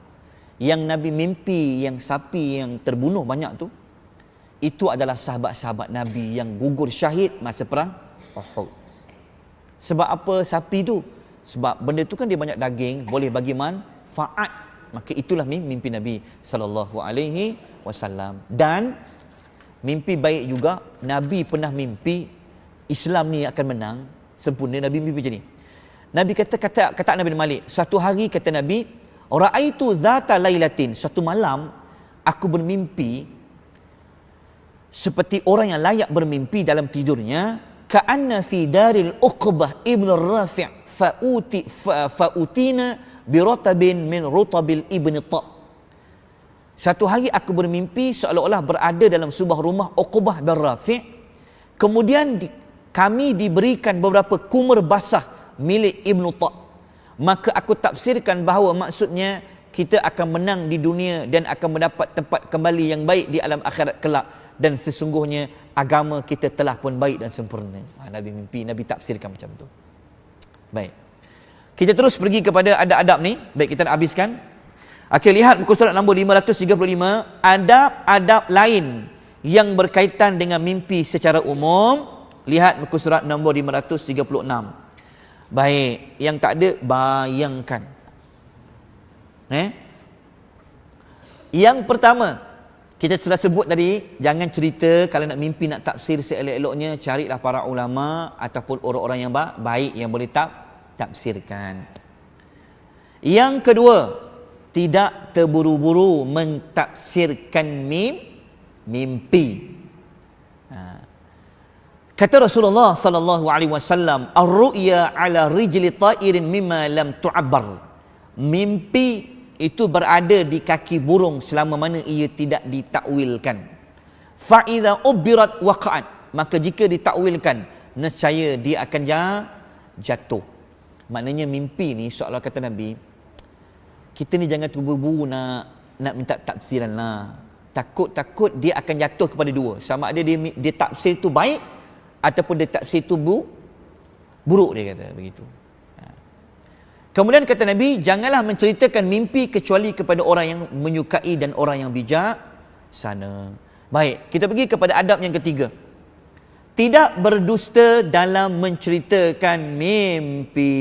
Yang Nabi mimpi yang sapi yang terbunuh banyak tu, itu adalah sahabat-sahabat Nabi yang gugur syahid masa perang Uhud. Sebab apa sapi tu? Sebab benda tu kan dia banyak daging, boleh bagi manfaat. Maka itulah mimpi Nabi sallallahu alaihi wasallam. Dan mimpi baik juga, Nabi pernah mimpi Islam ni akan menang sempurna. Nabi mimpi macam ni. Nabi kata Nabi Malik, suatu hari kata Nabi, raaitu zata lailatin, suatu malam aku bermimpi seperti orang yang layak bermimpi dalam tidurnya, ka'anna fi daril Uqbah ibn Rafi' fa'utina biratabin min rutabil ibn Ta'. Satu hari aku bermimpi seolah-olah berada dalam sebuah rumah Uqbah bin Rafi'. Kemudian kami diberikan beberapa kumur basah milik Ibn Ta'. Maka aku tafsirkan bahawa maksudnya kita akan menang di dunia dan akan mendapat tempat kembali yang baik di alam akhirat kelak, dan sesungguhnya agama kita telah pun baik dan sempurna. Nabi mimpi, Nabi tafsirkan macam tu. Baik, kita terus pergi kepada adab-adab ni. Baik, kita nak habiskan. Okey, lihat muka surat nombor 535, adab-adab lain yang berkaitan dengan mimpi secara umum. Lihat muka surat nombor 536. Baik, yang tak ada bayangkan. Yang pertama, kita sudah sebut tadi, jangan cerita kalau nak mimpi, nak tafsir seelok-eloknya, carilah para ulama ataupun orang-orang yang baik yang boleh tafsirkan. Yang kedua, tidak terburu-buru mentafsirkan mimpi. Kata Rasulullah sallallahu alaihi wasallam, ar-ru'ya ala rijli ta'irin mimma lam tu'abbar. Mimpi itu berada di kaki burung selama mana ia tidak ditakwilkan. Fa idza ubirat waqa'at, maka jika ditakwilkan, nescaya dia akan jatuh. Maknanya mimpi ni, seolah kata Nabi, kita ni jangan terburu-buru nak minta tafsiran lah. Takut dia akan jatuh kepada dua. Sama ada dia tafsir tu baik ataupun dia tafsir tu buruk, dia kata begitu. Kemudian kata Nabi, janganlah menceritakan mimpi kecuali kepada orang yang menyukai dan orang yang bijak sana. Baik, kita pergi kepada adab yang ketiga. Tidak berdusta dalam menceritakan mimpi.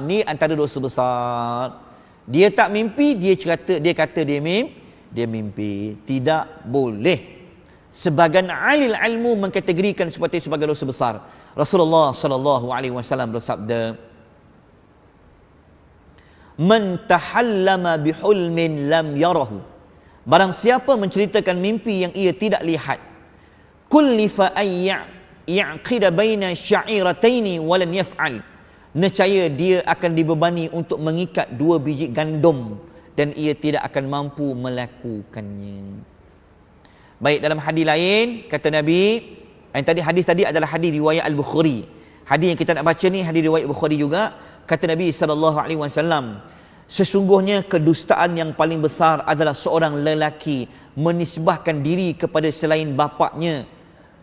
Ni antara dosa besar. Dia tak mimpi, dia kata dia mimpi. Tidak boleh. Sebagian ahli ilmu mengkategorikan sebagai dosa besar. Rasulullah sallallahu alaihi wasallam bersabda, "Man tahallama bihulmin lam yarahu." Barang siapa menceritakan mimpi yang ia tidak lihat, kullifa ay ya'qida baina sya'irataini walan yaf'al. Nescaya dia akan dibebani untuk mengikat dua biji gandum dan ia tidak akan mampu melakukannya. Baik, dalam hadis lain kata Nabi, hadis tadi adalah hadis riwayat Al-Bukhari. Hadis yang kita nak baca ni hadis riwayat Bukhari juga. Kata Nabi sallallahu alaihi wasallam, sesungguhnya kedustaan yang paling besar adalah seorang lelaki menisbahkan diri kepada selain bapaknya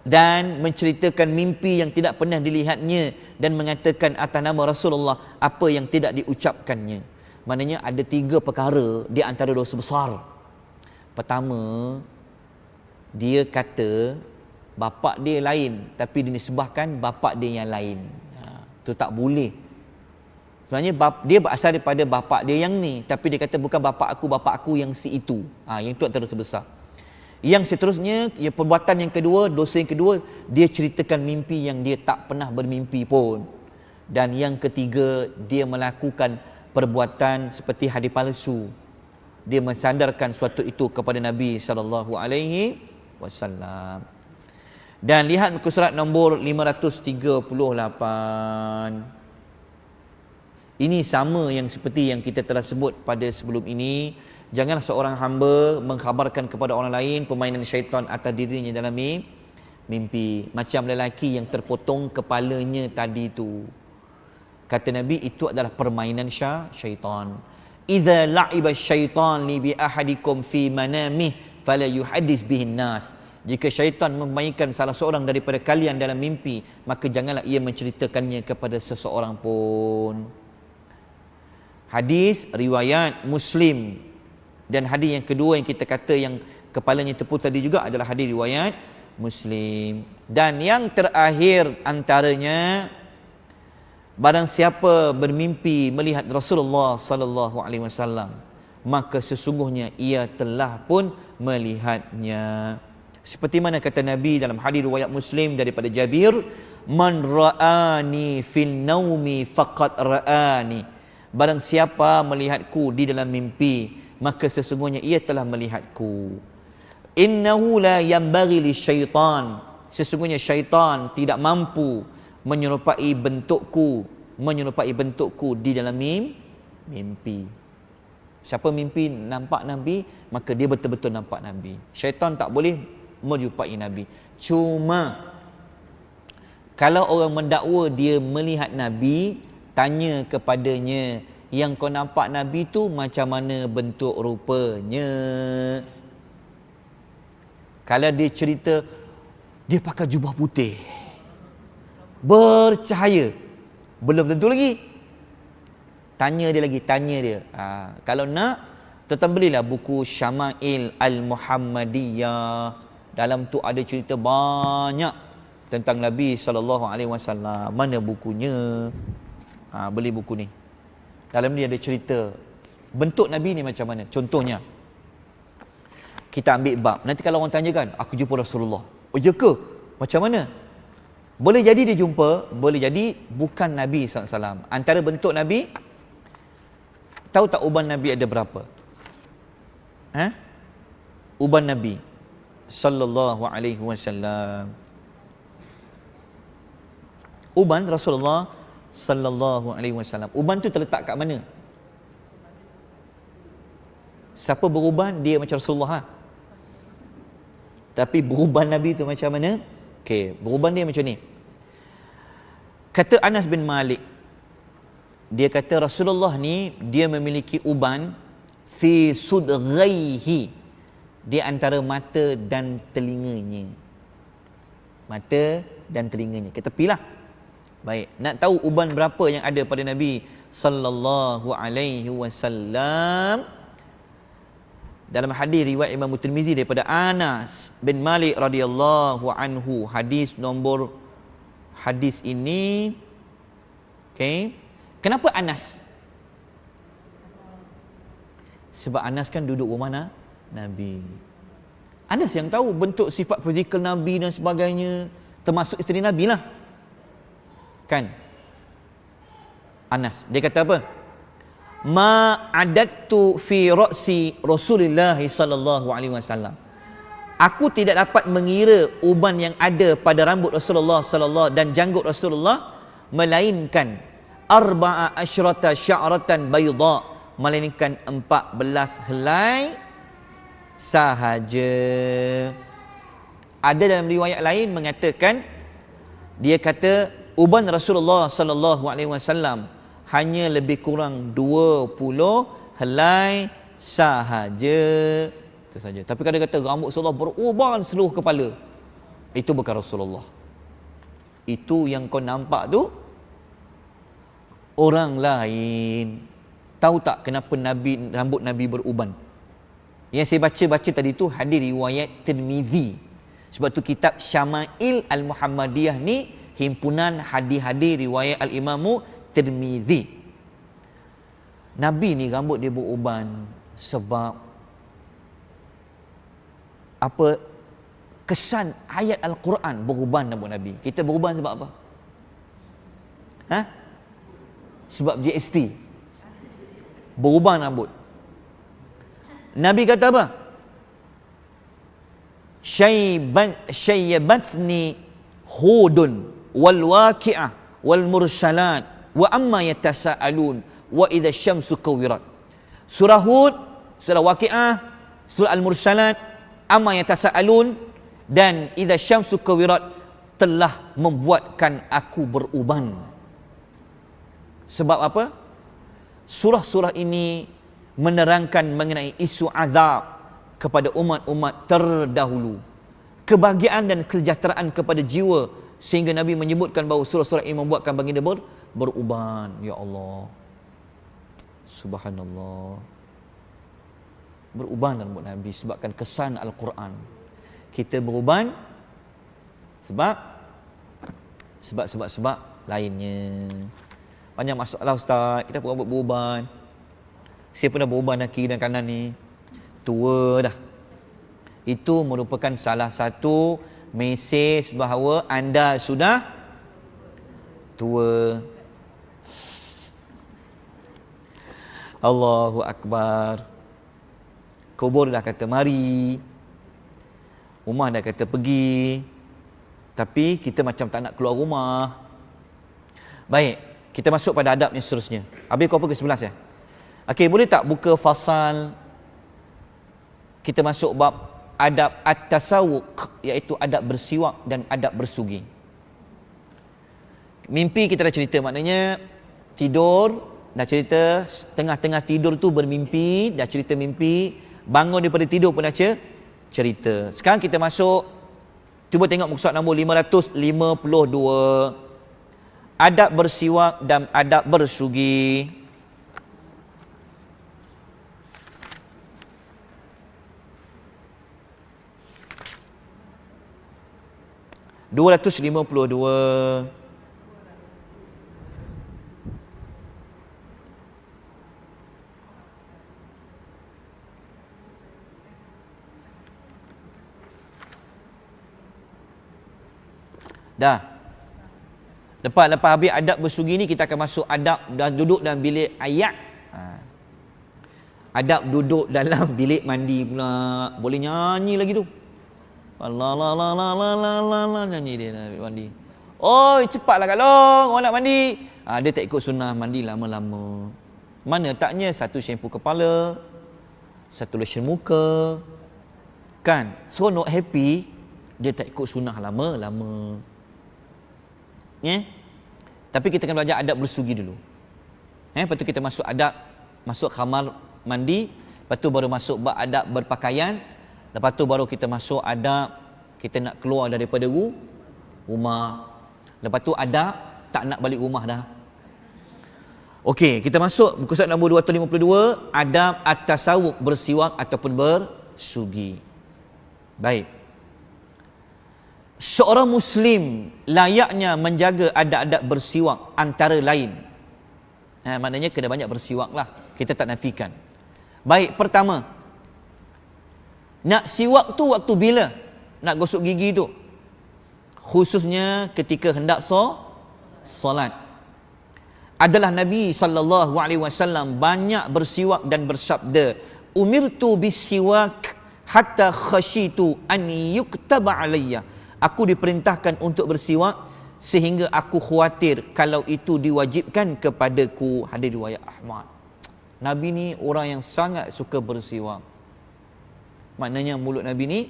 dan menceritakan mimpi yang tidak pernah dilihatnya dan mengatakan atas nama Rasulullah apa yang tidak diucapkannya. Maknanya ada 3 perkara di antara dosa besar. Pertama, dia kata bapak dia lain tapi dinisbahkan bapak dia yang lain. Itu tak boleh. Sebenarnya dia berasal daripada bapak dia yang ni, tapi dia kata bukan bapak aku yang si itu. Yang itu antara dosa besar. Yang seterusnya, perbuatan yang kedua, dosa yang kedua, dia ceritakan mimpi yang dia tak pernah bermimpi pun. Dan yang ketiga, dia melakukan perbuatan seperti hadis palsu. Dia mensandarkan suatu itu kepada Nabi sallallahu alaihi wasallam. Dan lihat muka surat nombor 538. Ini sama yang seperti yang kita telah sebut pada sebelum ini. Janganlah seorang hamba mengkhabarkan kepada orang lain permainan syaitan atas dirinya dalam mimpi. Macam lelaki yang terpotong kepalanya tadi itu. Kata Nabi, itu adalah permainan syaitan. Idza la'iba syaitan li bi ahadikum fi manamih fala yuhaddis bihin nas. Jika syaitan memainkan salah seorang daripada kalian dalam mimpi, maka janganlah ia menceritakannya kepada seseorang pun. Hadis riwayat Muslim. Dan hadis yang kedua yang kita kata yang kepalanya terputus tadi juga adalah hadis riwayat Muslim. Dan yang terakhir antaranya, barang siapa bermimpi melihat Rasulullah sallallahu alaihi wasallam, maka sesungguhnya ia telah pun melihatnya. Seperti mana kata Nabi dalam hadis riwayat Muslim daripada Jabir, "Man ra'ani fil naumi faqad ra'ani." Barang siapa melihatku di dalam mimpi, maka sesungguhnya ia telah melihatku. Innahu la yanbaghi lisyaitan. Sesungguhnya syaitan tidak mampu menyerupai bentukku di dalam mimpi. Siapa mimpi nampak Nabi, maka dia betul-betul nampak Nabi. Syaitan tak boleh menyerupai Nabi. Cuma kalau orang mendakwa dia melihat Nabi, tanya kepadanya, yang kau nampak Nabi tu macam mana bentuk rupanya? Kalau dia cerita dia pakai jubah putih, bercahaya, belum tentu lagi. Tanya dia. Kalau nak, tuan belilah buku Syama'il Al-Muhammadiyah. Dalam tu ada cerita banyak tentang Nabi SAW. Mana bukunya? Beli buku ni. Dalam ni ada cerita bentuk Nabi ni macam mana. Contohnya, kita ambil bab. Nanti kalau orang tanya kan, aku jumpa Rasulullah. Oh ya ke? Macam mana? Boleh jadi dia jumpa, boleh jadi bukan Nabi SAW. Antara bentuk Nabi, tahu tak uban Nabi ada berapa? Uban Nabi sallallahu alaihi wasallam. Uban Rasulullah sallallahu alaihi wasallam. Uban tu terletak kat mana? Siapa beruban dia macam Rasulullah. Tapi beruban Nabi tu macam mana? Okey, beruban dia macam ni. Kata Anas bin Malik, dia kata Rasulullah ni dia memiliki uban fi sudghaihi, di antara mata dan telinganya. Mata dan telinganya. Kita tepilah. Baik, nak tahu uban berapa yang ada pada Nabi sallallahu alaihi wasallam? Dalam hadis riwayat Imam Tirmizi daripada Anas bin Malik radhiyallahu anhu, hadis ini, okey. Kenapa Anas? Sebab Anas kan duduk rumah Nabi. Anas yang tahu bentuk sifat fizikal Nabi dan sebagainya, termasuk isteri Nabi lah. Kan? Anas, dia kata apa? Ma adattu fi ra'si Rasulullah sallallahu alaihi wasallam. Aku tidak dapat mengira uban yang ada pada rambut Rasulullah sallallahu dan janggut Rasulullah melainkan arba'a asyrata sya'ratan bayda, melainkan 14 helai sahaja. Ada dalam riwayat lain mengatakan, dia kata uban Rasulullah sallallahu alaihi wasallam hanya lebih kurang 20 helai sahaja. Itu saja. Tapi kadang kata rambut Rasulullah beruban seluruh kepala. Itu bukan Rasulullah. Itu yang kau nampak tu orang lain. Tahu tak kenapa rambut Nabi beruban? Yang saya baca tadi tu hadis riwayat Tirmizi. Sebab tu kitab Syama'il Al-Muhammadiyah ni himpunan hadis-hadis riwayat Al-Imamu Tirmizi. Nabi ni rambut dia beruban sebab apa? Kesan ayat Al-Quran beruban rambut Nabi. Kita beruban sebab apa? Sebab GST. Beruban rambut. Nabi kata apa? Syayyabatni hudun wal waqi'ah wal mursalat wa amma yatasaalun wa idza syamsu kuwirat. Surah Hud, surah Waqiah, surah Al-Mursalat, amma yatasaalun dan idza syamsu kuwirat telah membuatkan aku beruban. Sebab apa? Surah-surah ini menerangkan mengenai isu azab kepada umat-umat terdahulu, kebahagiaan dan kesejahteraan kepada jiwa, sehingga Nabi menyebutkan bahawa surah-surah ini membuatkan baginda beruban. Ya Allah, subhanallah, beruban rambut Nabi sebabkan kesan Al-Quran. Kita beruban sebab lainnya. Banyak masalah Ustaz, kita rambut beruban. Saya pernah beruban kiri dan kanan ni, tua dah. Itu merupakan salah satu mesej bahawa anda sudah tua. Allahu Akbar. Kubur dah kata mari, rumah dah kata pergi, tapi kita macam tak nak keluar rumah. Baik, kita masuk pada adab yang seterusnya. Habis kau pergi 11 ya? Okey, boleh tak buka fasal, kita masuk bab adab at-tasawwuk, iaitu adab bersiwak dan adab bersugi. Mimpi kita dah cerita, maknanya tidur, dah cerita tengah-tengah tidur tu bermimpi, dah cerita mimpi, bangun daripada tidur pun dah cerita. Sekarang kita masuk, cuba tengok muka surat nombor 552. Adab bersiwak dan adab bersugi. 252. Dah. Lepas habis adab bersugi ni, kita akan masuk adab dah duduk dalam bilik ayat. Adab duduk dalam bilik mandi pula. Boleh nyanyi lagi tu. La la la la la la la la, nyanyi dia dalam bilik mandi. Oi, cepatlah Kak Long, orang nak mandi. Dia tak ikut sunnah mandi lama-lama. Mana taknya satu shampoo kepala, satu lotion muka. Bukan. Seronok happy, dia tak ikut sunnah lama-lama. Tapi kita kena belajar adab bersugi dulu. Lepas tu kita masuk adab, masuk kamar mandi, lepas tu baru masuk adab berpakaian, lepas tu baru kita masuk adab kita nak keluar daripada rumah. Lepas tu adab tak nak balik rumah dah. Okey, kita masuk muka surat nombor 252, adab at-tasawuk, bersiwak ataupun bersugi. Baik. Seorang Muslim layaknya menjaga adab-adab bersiwak antara lain. Maknanya kena banyak bersiwak lah. Kita tak nafikan. Baik, pertama. Nak siwak tu waktu bila? Nak gosok gigi tu. Khususnya ketika hendak solat. Adalah Nabi SAW banyak bersiwak dan bersabda, umirtu bisiwak hatta khashitu an yuktaba alayya. Aku diperintahkan untuk bersiwak sehingga aku khawatir kalau itu diwajibkan kepadaku. Hadis riwayat Ahmad. Nabi ni orang yang sangat suka bersiwak. Maknanya mulut Nabi ni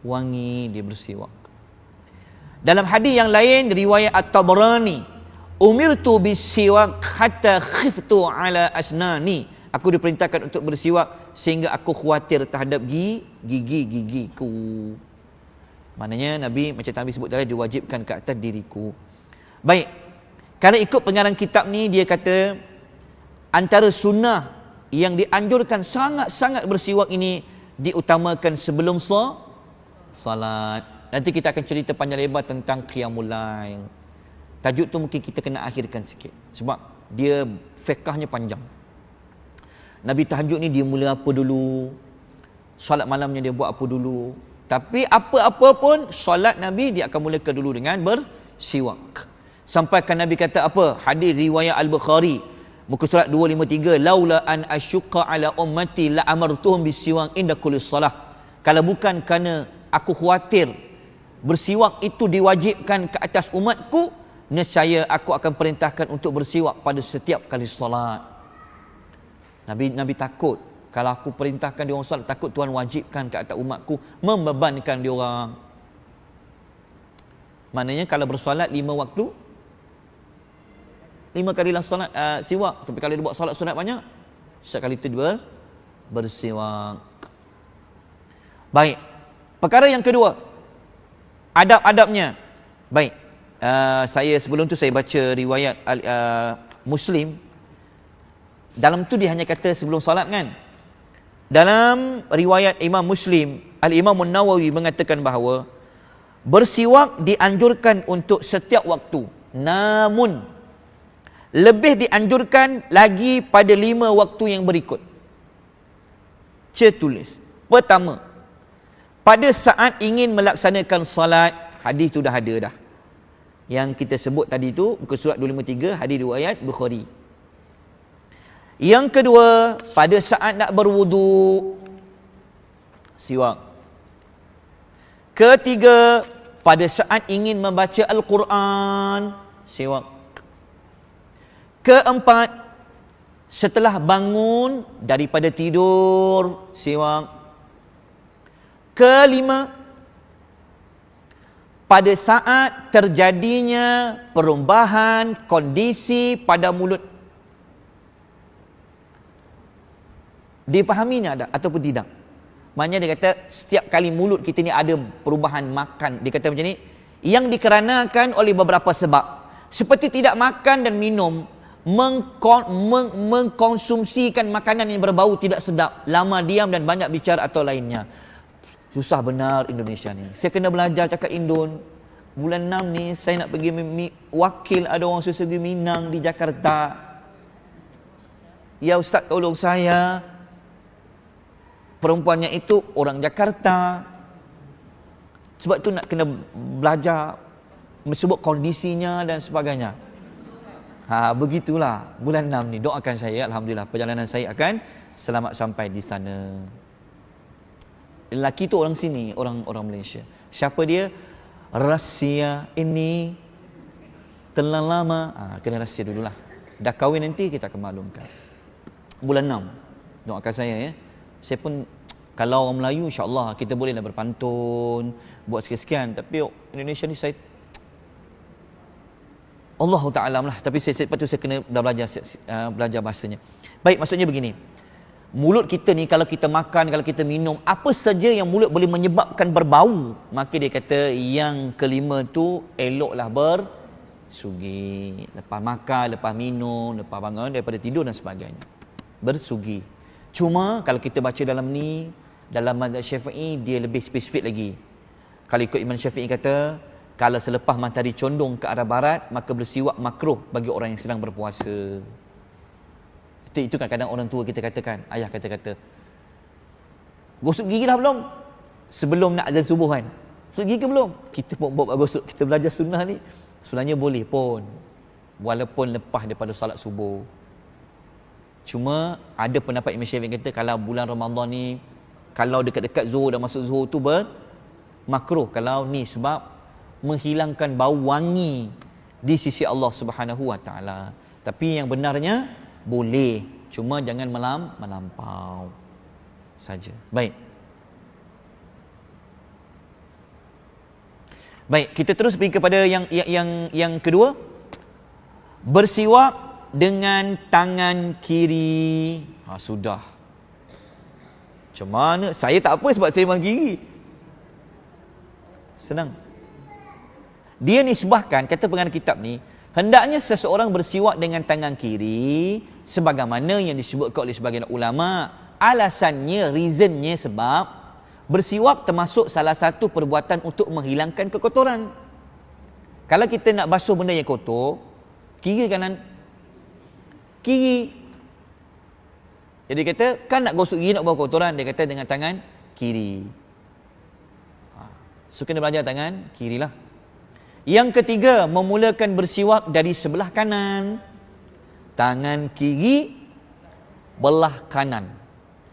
wangi, dia bersiwak. Dalam hadis yang lain riwayat At-Tabrani, umirtu bisiwak hatta khiftu ala asnani. Aku diperintahkan untuk bersiwak sehingga aku khawatir terhadap gigi-gigiku. Maknanya Nabi, macam Nabi sebut tadi, diwajibkan ke atas diriku. Baik. Kalau ikut pengarang kitab ni, dia kata antara sunnah yang dianjurkan sangat-sangat bersiwak ini diutamakan sebelum salat. Nanti kita akan cerita panjang lebar tentang qiyamul lail. Tajuk tu mungkin kita kena akhirkan sikit sebab dia fiqhnya panjang. Nabi tahajud ni dia mula apa dulu? Solat malamnya dia buat apa dulu? Tapi apa-apa pun solat Nabi dia akan mulakan dulu dengan bersiwak. Sampaikan Nabi kata apa? Hadis riwayat Al-Bukhari, muka surat 253, laula an asyqa ala ummati la amartuhum bisiwak inda kulli salah. Kalau bukan kerana aku khawatir bersiwak itu diwajibkan ke atas umatku, nescaya aku akan perintahkan untuk bersiwak pada setiap kali solat. Nabi takut kalau aku perintahkan dia orang solat, takut Tuhan wajibkan ke atas umatku, membebankan dia orang. Maknanya kalau bersolat 5 waktu, 5 kalilah solat siwak. Tapi kalau dia buat solat sunat banyak, sekali itu dia bersiwak. Baik. Perkara yang kedua, adab-adabnya. Baik. Saya sebelum tu saya baca riwayat Muslim. Dalam tu dia hanya kata sebelum solat kan. Dalam riwayat Imam Muslim, Al-Imam An-Nawawi mengatakan bahawa bersiwak dianjurkan untuk setiap waktu. Namun lebih dianjurkan lagi pada 5 waktu yang berikut. Tulis. Pertama, pada saat ingin melaksanakan salat, hadis tu dah ada dah. Yang kita sebut tadi tu, muka surat 253, hadis riwayat Bukhari. Yang kedua, pada saat nak berwudu, siwak. Ketiga, pada saat ingin membaca Al-Quran, siwak. Keempat, setelah bangun daripada tidur, siwak. Kelima, pada saat terjadinya perubahan kondisi pada mulut. Difahaminya ada ataupun tidak? Maknanya dia kata setiap kali mulut kita ni ada perubahan makan. Dia kata macam ni, yang dikarenakan oleh beberapa sebab. Seperti tidak makan dan minum, mengkonsumsikan makanan yang berbau tidak sedap, lama diam dan banyak bicara atau lainnya. Susah benar Indonesia ni. Saya kena belajar cakap Indon. Bulan 6 ni saya nak pergi wakil ada orang Susugi Minang di Jakarta. Ya Ustaz tolong saya. Perempuannya itu orang Jakarta. Sebab tu nak kena belajar sebut kondisinya dan sebagainya. Begitulah bulan 6 ni. Doakan saya, alhamdulillah perjalanan saya akan selamat sampai di sana. Lelaki tu orang sini, orang Malaysia. Siapa dia? Rahsia ini telah lama. Kena rahsia dululah. Dah kahwin nanti kita akan maklumkan. Bulan 6. Doakan saya ya. Saya pun Kalau orang Melayu insya-Allah kita bolehlah berpantun, buat sekian-sekian, tapi Indonesia ni saya Allah Ta'ala lah. Tapi lepas tu saya kena dah belajar bahasanya. Baik, maksudnya begini. Mulut kita ni kalau kita makan, kalau kita minum, apa saja yang mulut boleh menyebabkan berbau, maka dia kata yang kelima tu eloklah bersugi. Lepas makan, lepas minum, lepas bangun daripada tidur dan sebagainya. Bersugi. Cuma kalau kita baca dalam ni, dalam mazhab Syafi'i dia lebih spesifik lagi. Kalau ikut Imam Syafi'i kata, kalau selepas matahari condong ke arah barat, maka bersiwak makruh bagi orang yang sedang berpuasa. Itu kadang-kadang orang tua kita katakan, ayah kata-kata, gosok gigi dah belum? Sebelum nak azan subuh kan? Gosok gigi ke belum? Kita pun buat gosok, kita belajar sunnah ni. Sebenarnya boleh pun, walaupun lepas daripada salat subuh. Cuma ada pendapat Imam Syafi'i kata, kalau bulan Ramadan ni, kalau dekat-dekat zuhur dan masuk zuhur tu makruh kalau ni, sebab menghilangkan bau wangi di sisi Allah Subhanahu wa taala. Tapi yang benarnya boleh, cuma jangan melampau saja. Baik, kita terus pergi kepada yang kedua. Bersiwak dengan tangan kiri. Sudah. Macam mana? Saya tak apa sebab saya tangan kiri. Senang. Dia nisbahkan, kata pengarang kitab ni, hendaknya seseorang bersiwak dengan tangan kiri sebagaimana yang disebutkan oleh sebagian ulama. Alasannya, reasonnya sebab bersiwak termasuk salah satu perbuatan untuk menghilangkan kekotoran. Kalau kita nak basuh benda yang kotor, kiri kanan? Kiri. Jadi kata, kan nak gosok gigi nak buang kotoran, dia kata dengan tangan kiri. So kena belajar tangan kiri lah. Yang ketiga, memulakan bersiwak dari sebelah kanan. Tangan kiri belah kanan.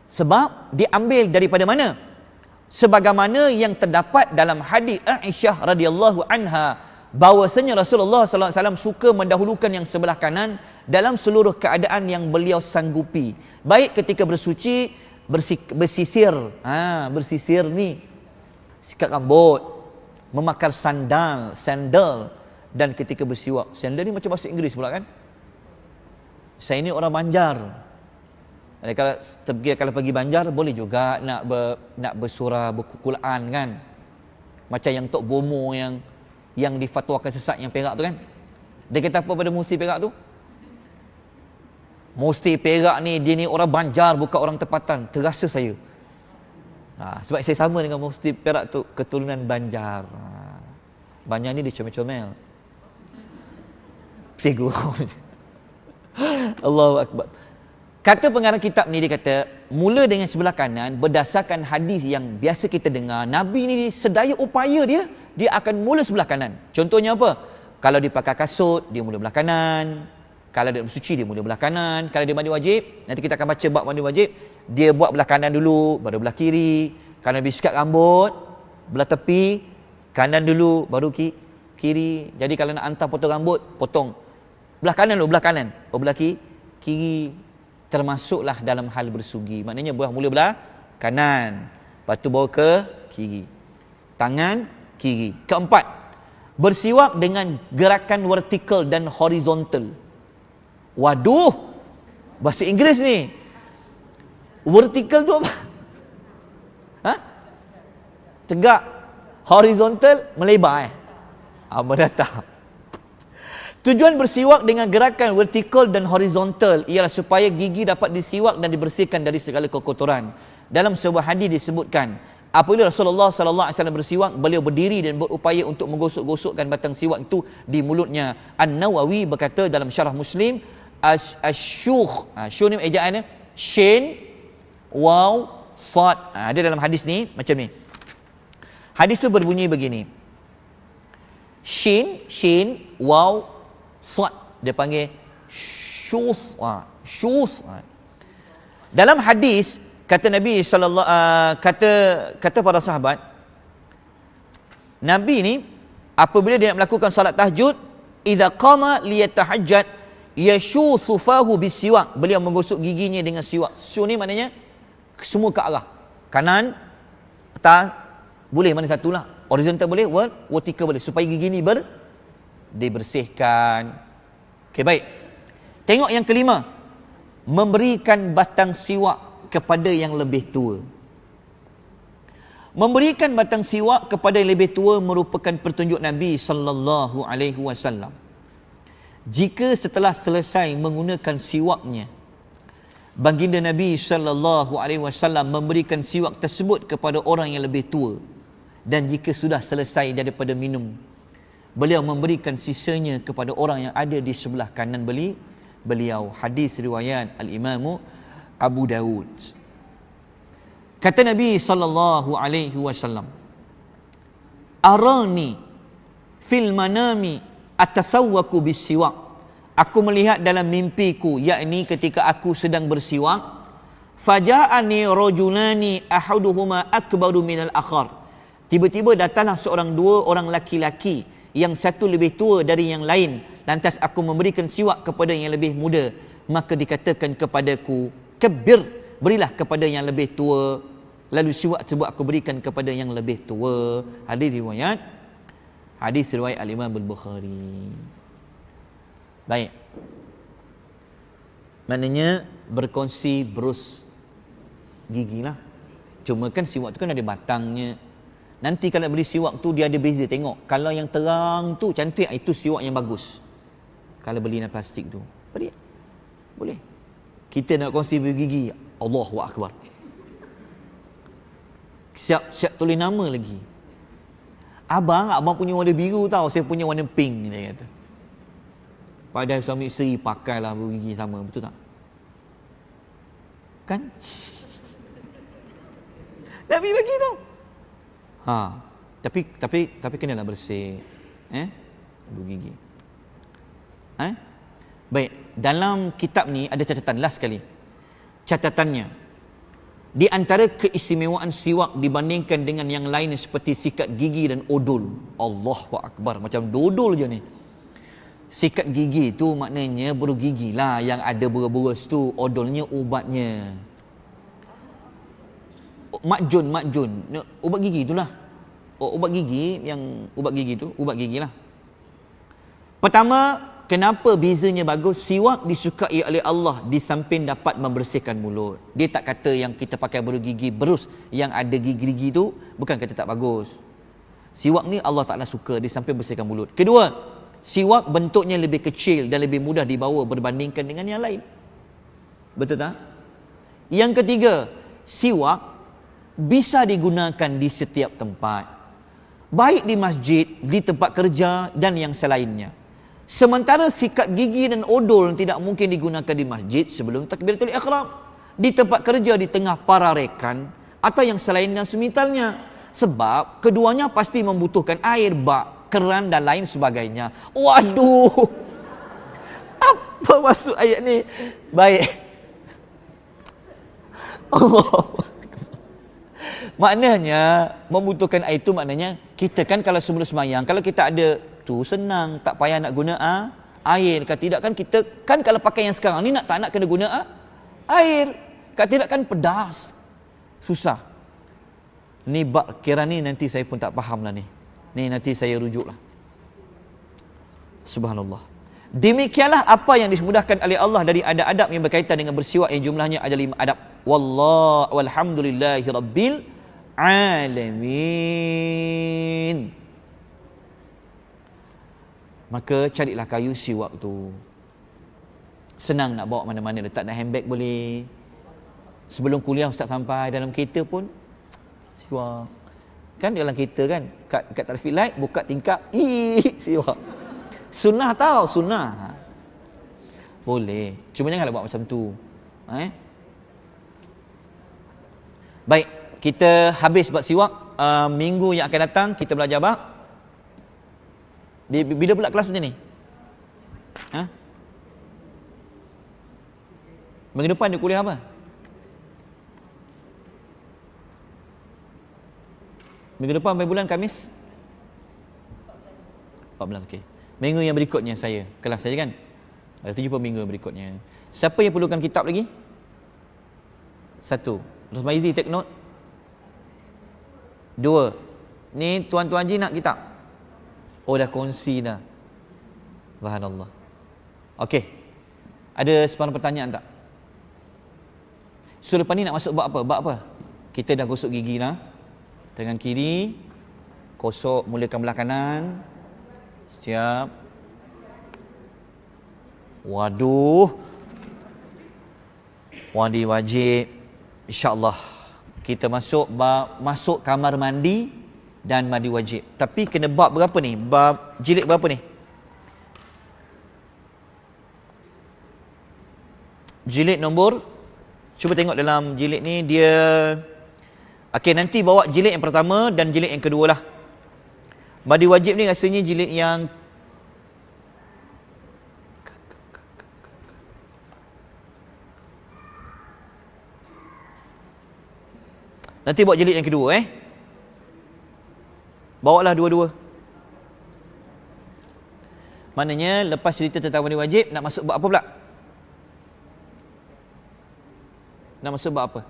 Sebab diambil daripada mana? Sebagaimana yang terdapat dalam hadis Aisyah radhiyallahu anha, bahwasanya Rasulullah sallallahu alaihi wasallam suka mendahulukan yang sebelah kanan dalam seluruh keadaan yang beliau sanggupi. Baik ketika bersuci, bersisir. Bersisir ni sikat rambut, memakai sandal, dan ketika bersiwak. Sandal ni macam bahasa Inggeris pula kan? Saya ni orang Banjar. Kalau pergi Banjar boleh juga nak bersurah berkukulan kan? Macam yang Tok Bomo yang difatwakan sesat yang Perak tu kan? Dia kata apa pada Mufti Perak tu? Mufti Perak ni, dia ni orang Banjar bukan orang tempatan. Terasa saya. Sebab saya sama dengan Mufti Perak tu, keturunan Banjar. Banjar ni dia comel-comel. Cikgu. Allahu Akbar. Kata pengarang kitab ni, dia kata, mula dengan sebelah kanan berdasarkan hadis yang biasa kita dengar. Nabi ni sedaya upaya dia akan mula sebelah kanan. Contohnya apa? Kalau dia pakai kasut, dia mula belah kanan. Kalau dia bersuci, dia mula belah kanan. Kalau dia mandi wajib, nanti kita akan baca bab mandi wajib, dia buat belah kanan dulu, baru belah kiri. Kalau dia sikat rambut, belah tepi, kanan dulu, baru kiri. Jadi kalau nak hantar potong rambut, potong belah kanan dulu, belah kanan. Belah kiri. Termasuklah dalam hal bersugi. Maknanya mula belah kanan, lepas tu bawa ke kiri. Tangan kiri. Keempat, bersiwak dengan gerakan vertikal dan horizontal. Waduh, bahasa Inggeris ni. Vertikal tu apa? Tegak. Horizontal, melebar mendatang. Tujuan bersiwak dengan gerakan vertikal dan horizontal ialah supaya gigi dapat disiwak dan dibersihkan dari segala kekotoran. Dalam sebuah hadis disebutkan, apabila Rasulullah sallallahu alaihi wasallam bersiwak, beliau berdiri dan berupaya untuk menggosok-gosokkan batang siwak itu di mulutnya. An-Nawawi berkata dalam syarah Muslim, asyukh, syukh ni ejaannya shin waw sad. Ada dalam hadis ni macam ni. Hadis tu berbunyi begini. Shin waw sad, dia panggil syus. Dalam hadis kata Nabi sallallahu kata para sahabat, Nabi ni apabila dia nak melakukan salat tahajud, idza qama liyatahajjad yashusu fahu bisiwak, beliau menggosok giginya dengan siwak. Su ni maknanya semua ke arah. Kanan, atas, boleh mana satulah. Horizontal boleh, vertical boleh. Supaya gigi ni dibersihkan. Okey, baik. Tengok yang kelima. Memberikan batang siwak kepada yang lebih tua. Memberikan batang siwak kepada yang lebih tua merupakan petunjuk Nabi sallallahu alaihi wasallam. Jika setelah selesai menggunakan siwaknya, baginda Nabi sallallahu alaihi wasallam memberikan siwak tersebut kepada orang yang lebih tua, dan jika sudah selesai daripada minum, beliau memberikan sisanya kepada orang yang ada di sebelah kanan beliau. Hadis riwayat Al-Imam Abu Dawud. Kata Nabi sallallahu alaihi wasallam, "Arani fil manami atasawwaku bisiwak." Aku melihat dalam mimpiku, yakni ketika aku sedang bersiwak, faja'ani rajulani ahaduhuma akbaru minal akhar. Tiba-tiba datanglah dua orang laki-laki, yang satu lebih tua dari yang lain. Lantas aku memberikan siwak kepada yang lebih muda. Maka dikatakan kepadaku, "Kabir, berilah kepada yang lebih tua." Lalu siwak tersebut aku berikan kepada yang lebih tua. Hadis riwayat Al-Imam Al-Bukhari. Baik. Maknanya berkongsi berus gigi lah. Cuma kan siwak tu kan ada batangnya. Nanti kalau beli siwak tu dia ada beza, tengok. Kalau yang terang tu cantik, itu siwak yang bagus. Kalau beli dalam plastik tu, boleh. Kita nak kongsi bergigi, Allahu Akbar. Siap tulis nama lagi. Abang punya warna biru tau, saya punya warna pink, dia kata. Padahal suami isteri pakailah bergigi sama, betul tak? Kan? Nabi bagi tau. Tapi kenalah bersih. Bergigi. Baik, dalam kitab ni ada catatan last sekali. Catatannya, di antara keistimewaan siwak dibandingkan dengan yang lain seperti sikat gigi dan odol. Allahu Akbar, macam dodol je ni. Sikat gigi tu maknanya bulu gigi lah yang ada burus-burus tu, odolnya ubatnya. Makjun, ubat gigi itulah. Ubat gigi tu, ubat gigi lah. Pertama, kenapa bezanya bagus? Siwak disukai oleh Allah di samping dapat membersihkan mulut. Dia tak kata yang kita pakai bulu gigi berus yang ada gigi-gigi tu bukan kata tak bagus. Siwak ni Allah Ta'ala suka di samping bersihkan mulut. Kedua, siwak bentuknya lebih kecil dan lebih mudah dibawa berbandingkan dengan yang lain. Betul tak? Yang ketiga, siwak bisa digunakan di setiap tempat, baik di masjid, di tempat kerja dan yang selainnya. Sementara sikat gigi dan odol tidak mungkin digunakan di masjid sebelum takbiratul ihram, di tempat kerja di tengah para rekan atau yang selainnya semisalnya. Sebab keduanya pasti membutuhkan air, bak, keran dan lain sebagainya. Waduh, apa maksud ayat ni? Baik. Allah. Maknanya membutuhkan air itu maknanya kita kan kalau sebelum semayang, kalau kita ada tu senang, tak payah nak guna air. Kalau tidak kan kita kan kalau pakai yang sekarang ni nak kena guna air. Kalau tidak kan pedas, susah. Ni bab kira ni nanti saya pun tak faham lah ni. Ni nanti saya rujuk lah. Subhanallah. Demikianlah apa yang dimudahkan oleh Allah dari adab-adab yang berkaitan dengan bersiwak yang jumlahnya ada 5 adab. Walhamdulillahi rabbil alamin. Maka carilah kayu siwak tu. Senang nak bawa mana-mana, letak dalam handbag boleh. Sebelum kuliah ustaz sampai dalam kereta pun siwak. Kan dalam kereta kan, kat traffic light buka tingkap, siwak. Sunnah tau, sunnah. Boleh. Cuma janganlah buat macam tu. Baik, kita habis bab siwak. Minggu yang akan datang kita belajar bab. Bila pula kelasnya ni? Minggu depan dia kuliah apa? Minggu depan sampai bulan Khamis? 14, okey. Minggu yang berikutnya saya, kelas saya kan? Kita jumpa minggu yang berikutnya. Siapa yang perlukan kitab lagi? 1. Terus Maizi take note. 2. Ni tuan-tuan haji nak kitab? Oh, dah kongsi dah. Subhanallah. Okey. Ada sebarang pertanyaan tak? So lepas ni nak masuk bab apa? Bab apa? Kita dah gosok gigi dah. Tangan kiri, gosok, mulakan belah kanan. Siap. Waduh. Mandi wajib. InsyaAllah. Kita masuk kamar mandi dan mandi wajib. Tapi kena bab berapa ni? Bab jilid berapa ni? Jilid nombor, cuba tengok dalam jilid ni dia. Okey, nanti bawa jilid yang pertama dan jilid yang kedua lah. Mandi wajib ni rasanya jilid yang nanti bawa jilid yang kedua Bawalah dua-dua. Maknanya lepas cerita tentang mandi wajib nak masuk bab apa pula? Nak masuk bab apa?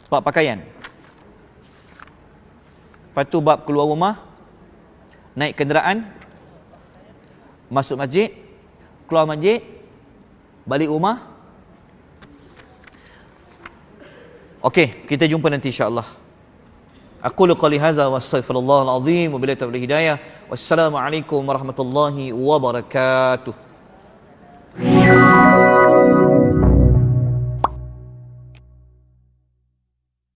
Bab pakaian. Lepas tu bab keluar rumah, naik kenderaan, masuk masjid, keluar masjid, balik rumah. Okey, kita jumpa nanti insya-Allah. Aqulu qali hadza wa astaghfirullahal azim wa billahi taufiq hidayah. Wassalamualaikum warahmatullahi wabarakatuh.